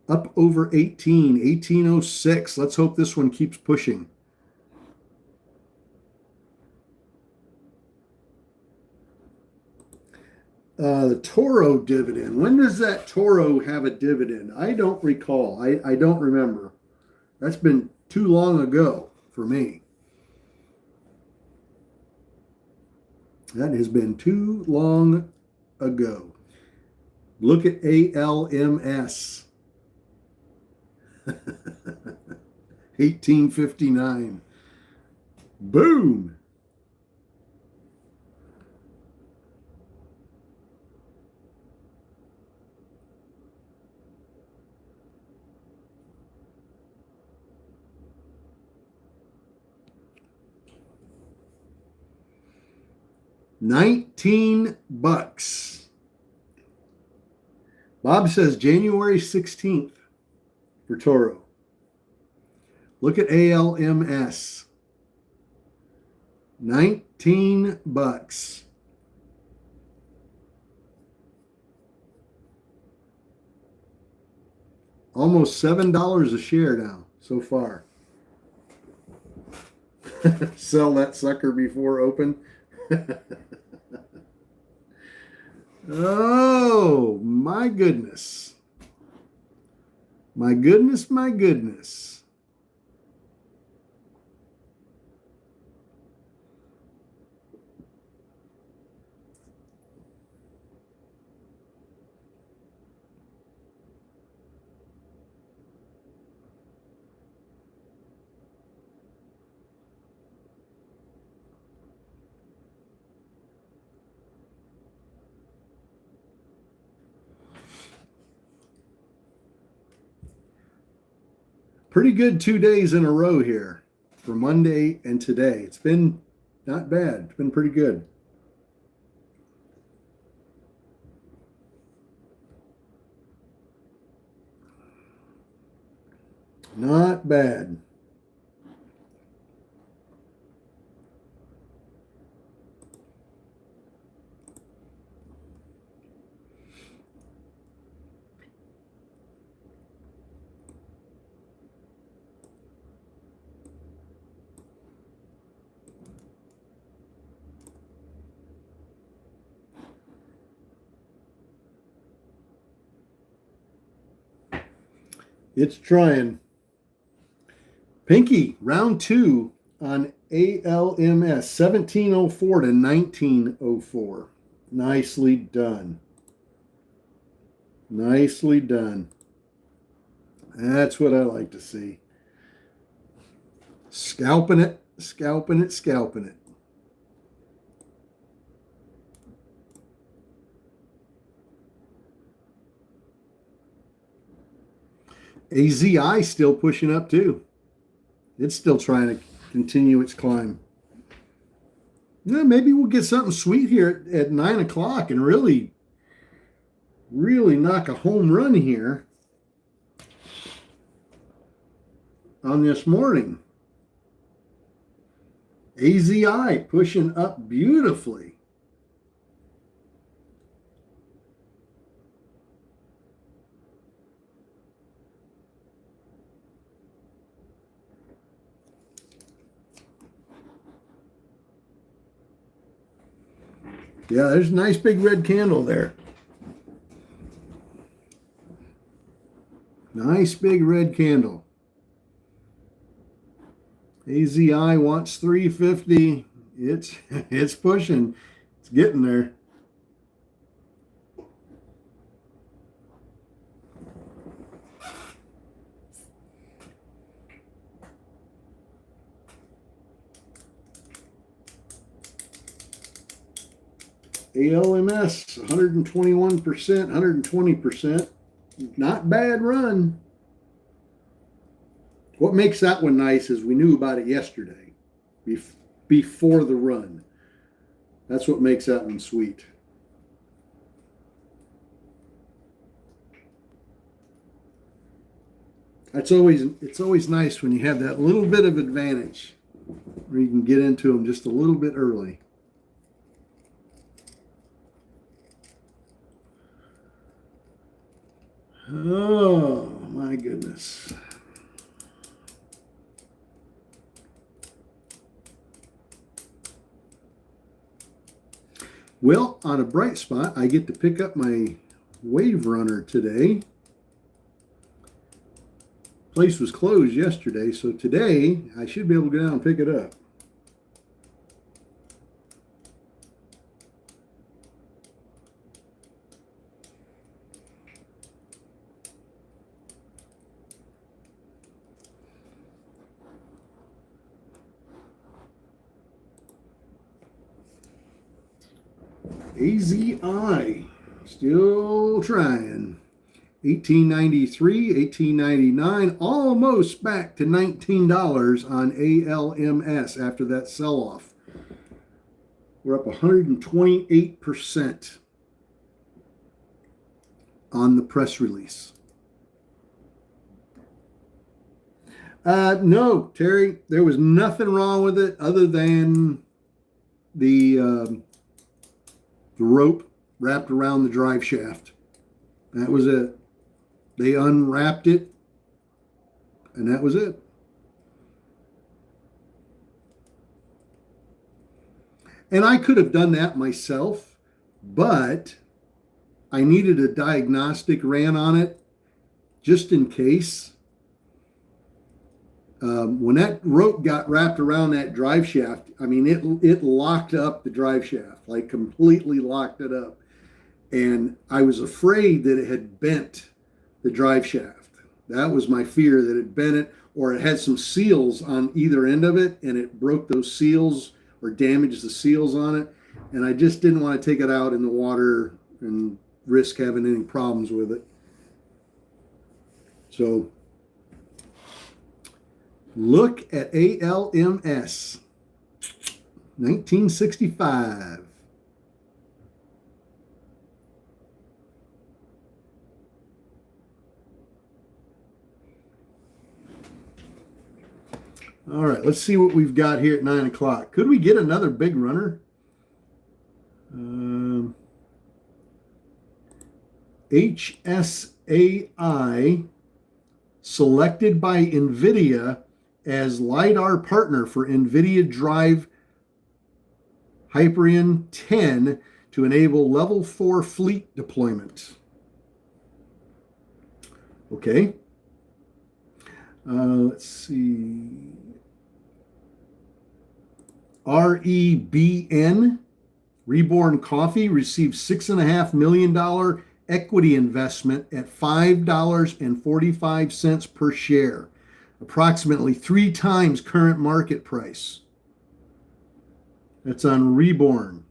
Up over 1806. Let's hope this one keeps pushing. The Toro dividend. When does that Toro have a dividend? I don't recall. I don't remember. That's been too long ago for me. That has been too long ago. Look at ALMS. 1859. Boom. $19. Bob says January 16th for Toro. Look at ALMS. $19. Almost $7 a share now so far. Sell that sucker before open. Oh, my goodness. My goodness, my goodness. Pretty good 2 days in a row here for Monday and today. It's been not bad. It's been pretty good. Not bad. It's trying. Pinky, round 2 on ALMS, 1704 to 1904. Nicely done. Nicely done. That's what I like to see. Scalping it, scalping it, scalping it. AZI still pushing up too. It's still trying to continue its climb. Yeah, maybe we'll get something sweet here at 9 o'clock and really, really knock a home run here on this morning. AZI pushing up beautifully. Yeah, there's a nice big red candle there. Nice big red candle. AZI wants 350. It's pushing. It's getting there. ALMS 121%, 120%. Not bad run. What makes that one nice is we knew about it yesterday before the run. That's what makes that one sweet. It's always nice when you have that little bit of advantage where you can get into them just a little bit early. Oh, my goodness. Well, on a bright spot, I get to pick up my Wave Runner today. Place was closed yesterday, so today I should be able to go down and pick it up. AZI, still trying. 1893, 1899, almost back to $19 on ALMS after that sell-off. We're up 128% on the press release. No, Terry, there was nothing wrong with it other than the rope wrapped around the drive shaft. That was it. They unwrapped it, and that was it. And I could have done that myself, but I needed a diagnostic ran on it just in case. When that rope got wrapped around that drive shaft, I mean, it locked up the drive shaft, like completely locked it up. And I was afraid that it had bent the drive shaft. That was my fear, that it bent it, or it had some seals on either end of it, and it broke those seals or damaged the seals on it. And I just didn't want to take it out in the water and risk having any problems with it. So look at ALMS 1965. All right, let's see what we've got here at 9 o'clock. Could we get another big runner? HSAI selected by NVIDIA as LiDAR partner for NVIDIA Drive Hyperion 10 to enable level 4 fleet deployment. Okay. Let's see. REBN, Reborn Coffee, received $6.5 million equity investment at $5.45 per share, approximately 3 times current market price. That's on Reborn.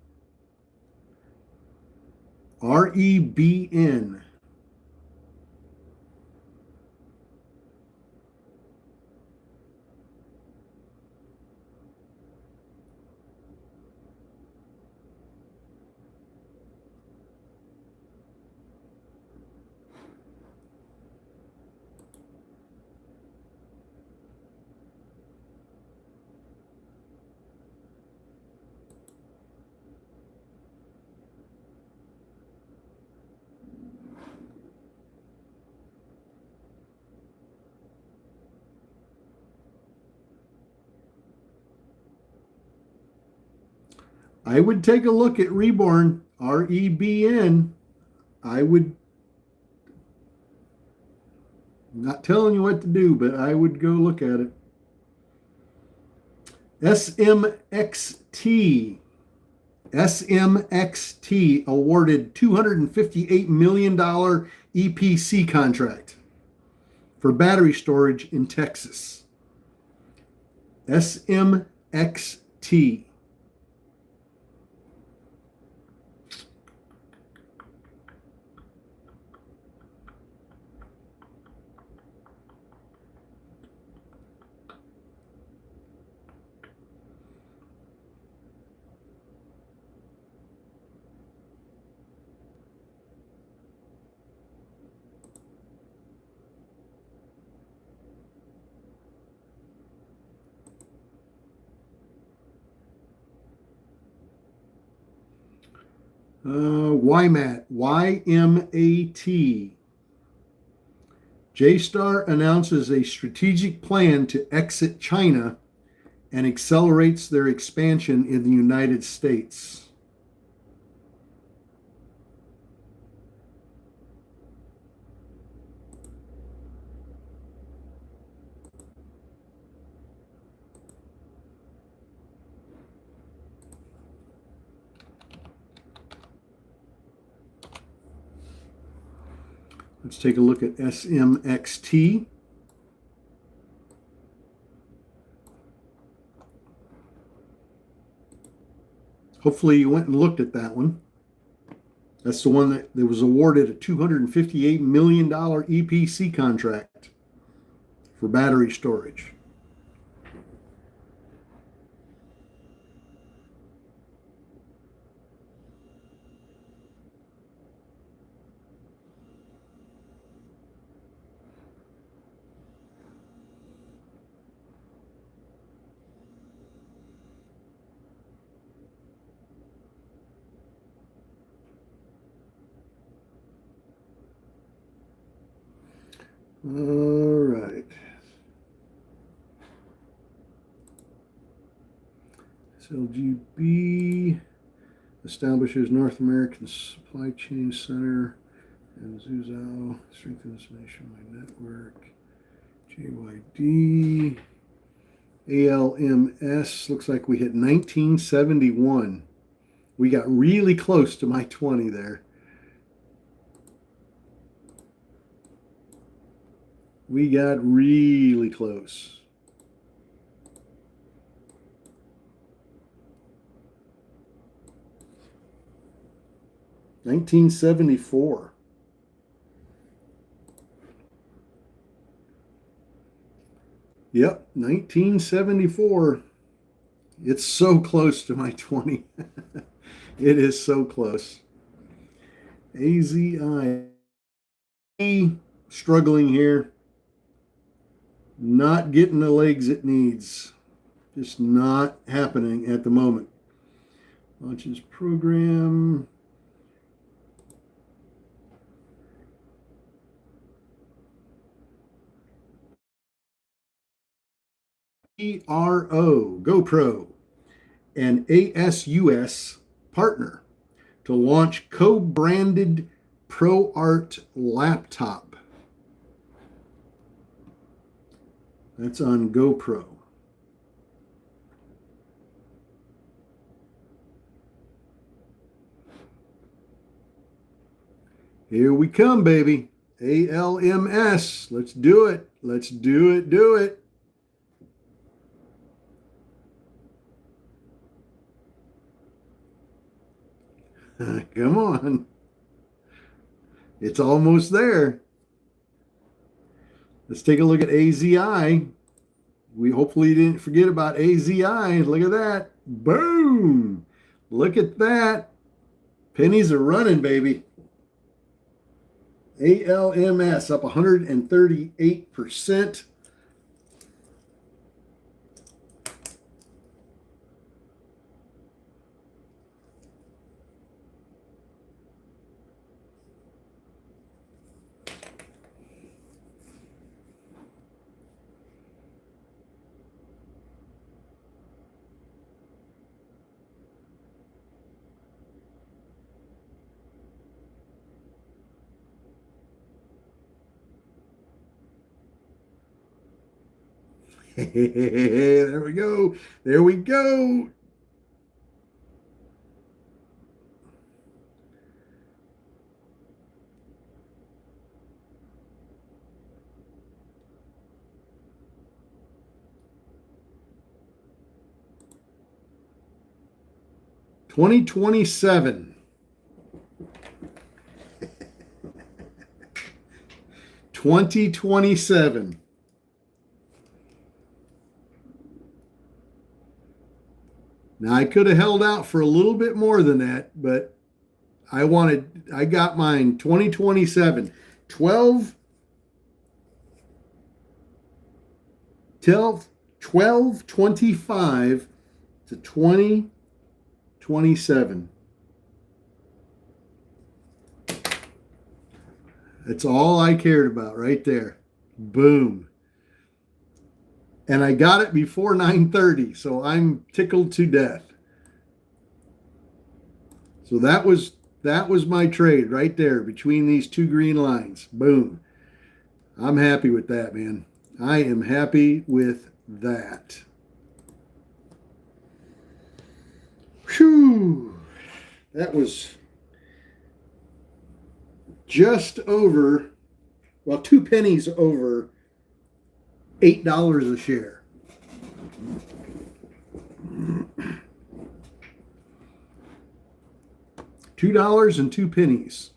REBN. I would take a look at Reborn, REBN. I would, not telling you what to do, but I would go look at it. SMXT. SMXT awarded $258 million EPC contract for battery storage in Texas. SMXT. YMAT, YMAT. JSTAR announces a strategic plan to exit China and accelerates their expansion in the United States. Let's take a look at SMXT. Hopefully you went and looked at that one. That's the one that was awarded a $258 million EPC contract for battery storage. All right. SLGB establishes North American Supply Chain Center and Zhuzhou strengthens nationwide network. JYD. ALMS looks like we hit 1971. We got really close to my 20 there. We got really close. $1974. Yep, 1974. It's so close to my 20. It is so close. AZI struggling here. Not getting the legs it needs. Just not happening at the moment. Launches program. ERO, GoPro, and ASUS partner to launch co-branded ProArt laptop. That's on GoPro. Here we come, baby. ALMS. Let's do it. Let's do it. Do it. Come on. It's almost there. Let's take a look at AZI. We hopefully didn't forget about AZI. Look at that. Boom. Look at that. Pennies are running, baby. ALMS up 138%. There we go. There we go. 2027. 2027. Now I could have held out for a little bit more than that, but I got mine 2027. 12 till 12/25 to 2027. That's all I cared about right there. Boom. And I got it before 9:30, so I'm tickled to death. So that was my trade right there between these two green lines. Boom. I'm happy with that, man. I am happy with that. Whew. That was just over, well, 2 pennies over $8 a share. $2.02.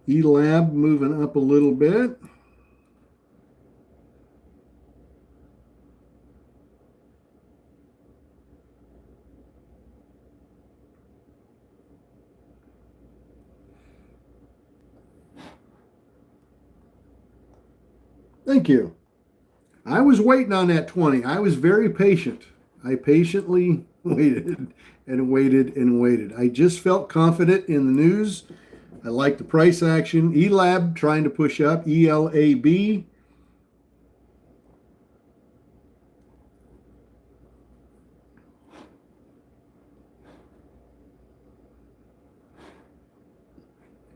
ELAB moving up a little bit. Thank you. I was waiting on that 20. I was very patient. I patiently waited and waited and waited. I just felt confident in the news. I like the price action. ELAB trying to push up. ELAB.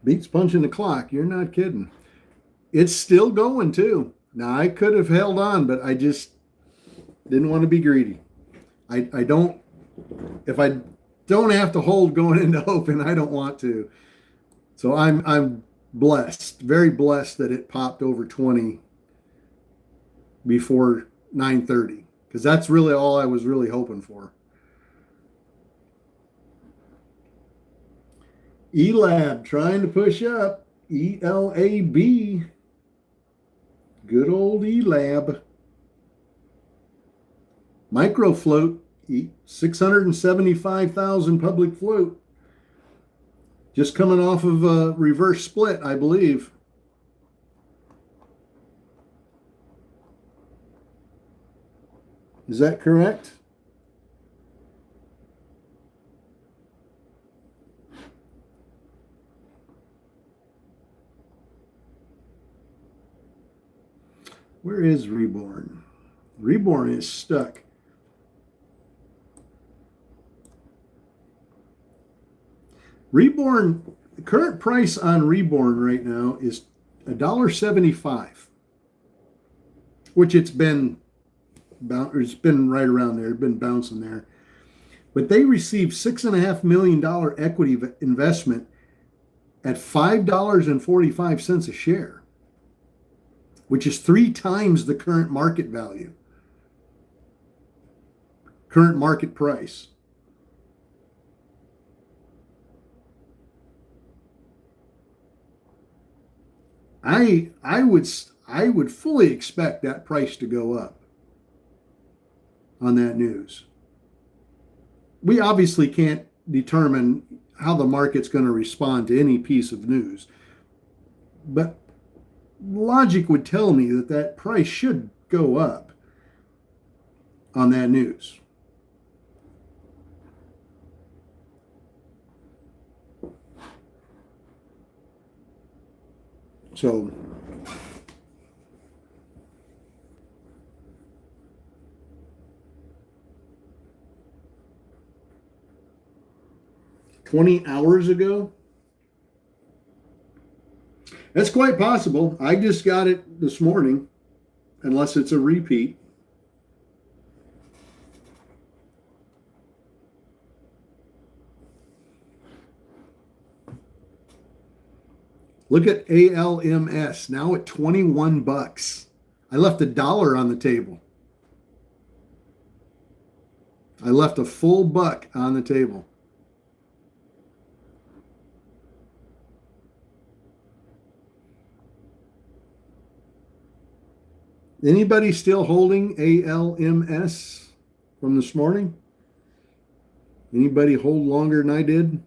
Beats punching the clock. You're not kidding. It's still going too. Now I could have held on, but I just didn't want to be greedy. I don't, if I don't have to hold going into open, I don't want to. So I'm blessed, very blessed that it popped over 20 before 9:30, because that's really all I was really hoping for. ELAB trying to push up. ELAB. Good old ELAB. Micro float, 675,000 public float. Just coming off of a reverse split, I believe. Is that correct? Where is Reborn? Reborn is stuck. Reborn, the current price on Reborn right now is $1.75, which it's been right around there. It's been bouncing there. But they received $6.5 million equity investment at $5.45 a share, which is 3 times the current market value, current market price. I would fully expect that price to go up on that news. We obviously can't determine how the market's going to respond to any piece of news, but logic would tell me that that price should go up on that news. So 20 hours ago? That's quite possible. I just got it this morning, unless it's a repeat. Look at ALMS now at 21 bucks. I left $1 on the table. I left a full buck on the table. Anybody still holding ALMS from this morning? Anybody hold longer than I did?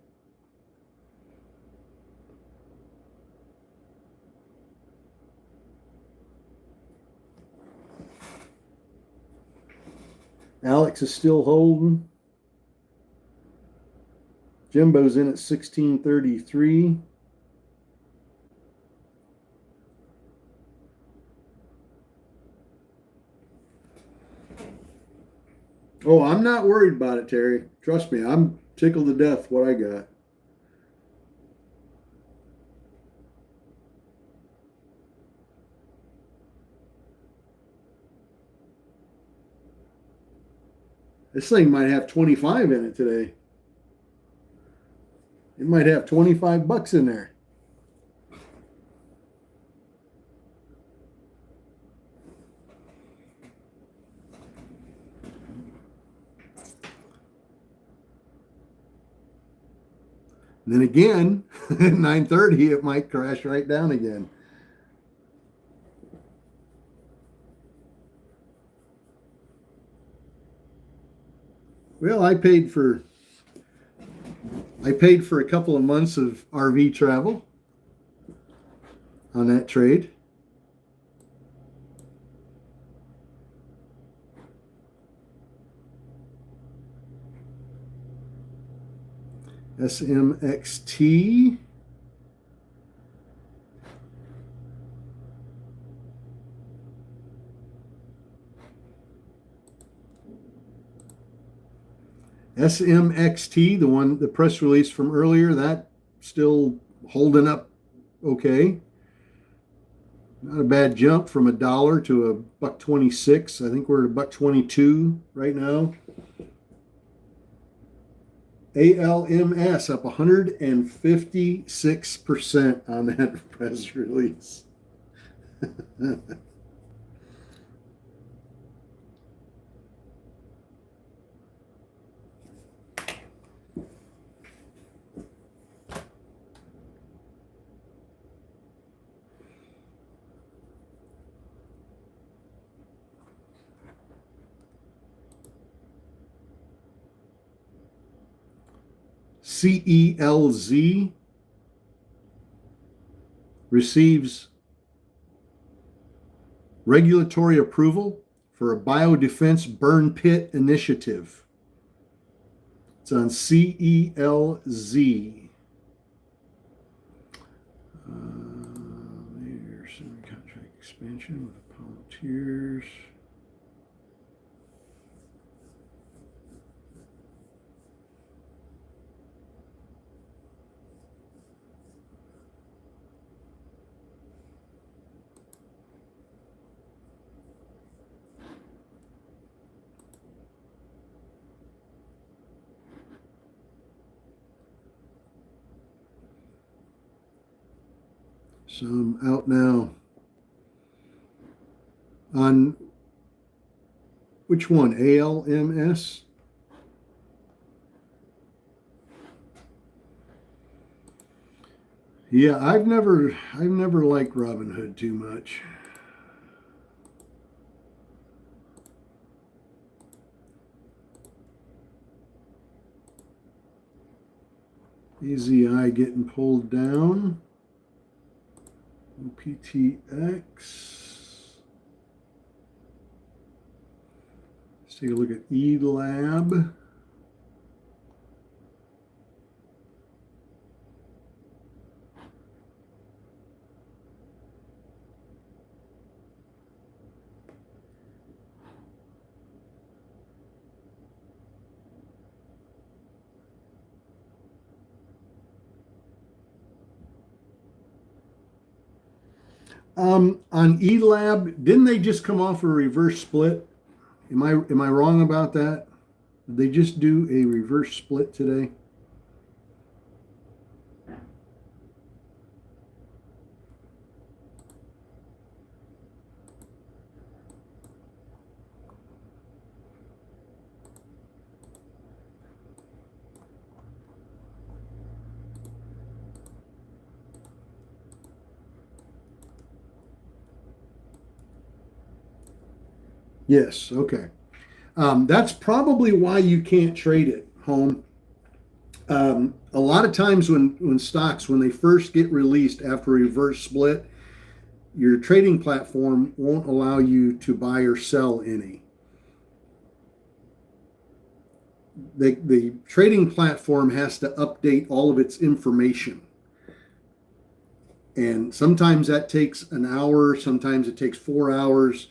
Alex is still holding. Jimbo's in at 1633. Oh, I'm not worried about it, Terry. Trust me, I'm tickled to death what I got. This thing might have 25 in it today. It might have 25 bucks in there. And then again, at 9:30, it might crash right down again. Well, I paid for a couple of months of RV travel on that trade. SMXT. SMXT, the press release from earlier, that still holding up okay. Not a bad jump from $1 to $1.26. I think we're at $1.22 right now. ALMS up 156% on that press release. CELZ receives regulatory approval for a biodefense burn pit initiative. It's on CELZ. There's some contract expansion with Palantirs. So I'm out now on which one? ALMS? Yeah, I've never liked Robinhood too much. EZI getting pulled down. OPTX. Let's take a look at eLab. On ELAB, didn't they just come off a reverse split? Am I wrong about that? Did they just do a reverse split today? Yes, okay. That's probably why you can't trade it, home. A lot of times when stocks, when they first get released after a reverse split, your trading platform won't allow you to buy or sell any. The trading platform has to update all of its information. And sometimes that takes an hour, sometimes it takes 4 hours.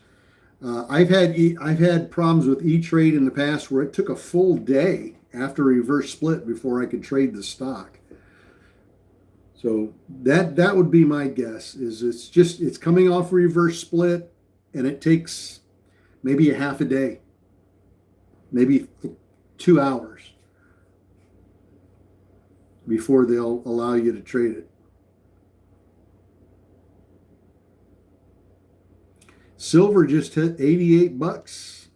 I've had problems with E-Trade in the past where it took a full day after a reverse split before I could trade the stock. So that would be my guess. Is it's coming off a reverse split, and it takes maybe a half a day, maybe 2 hours before they'll allow you to trade it. Silver just hit $88.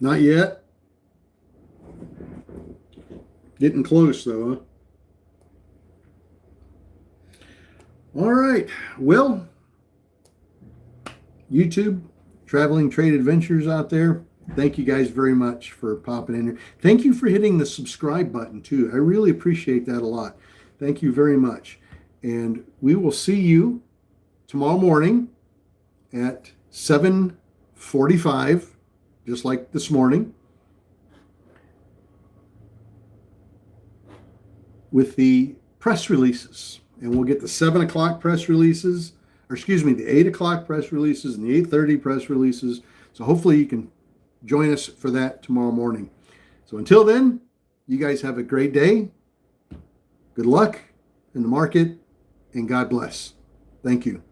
Not yet. Getting close though, huh? All right. Well, YouTube, Traveling Trade Adventures out there, thank you guys very much for popping in here. Thank you for hitting the subscribe button too. I really appreciate that a lot. Thank you very much. And we will see you tomorrow morning at 7:45, just like this morning, with the press releases. And we'll get the 7 o'clock press releases, or excuse me, the 8 o'clock press releases and the 8:30 press releases. So hopefully you can join us for that tomorrow morning. So until then, you guys have a great day. Good luck in the market, and God bless. Thank you.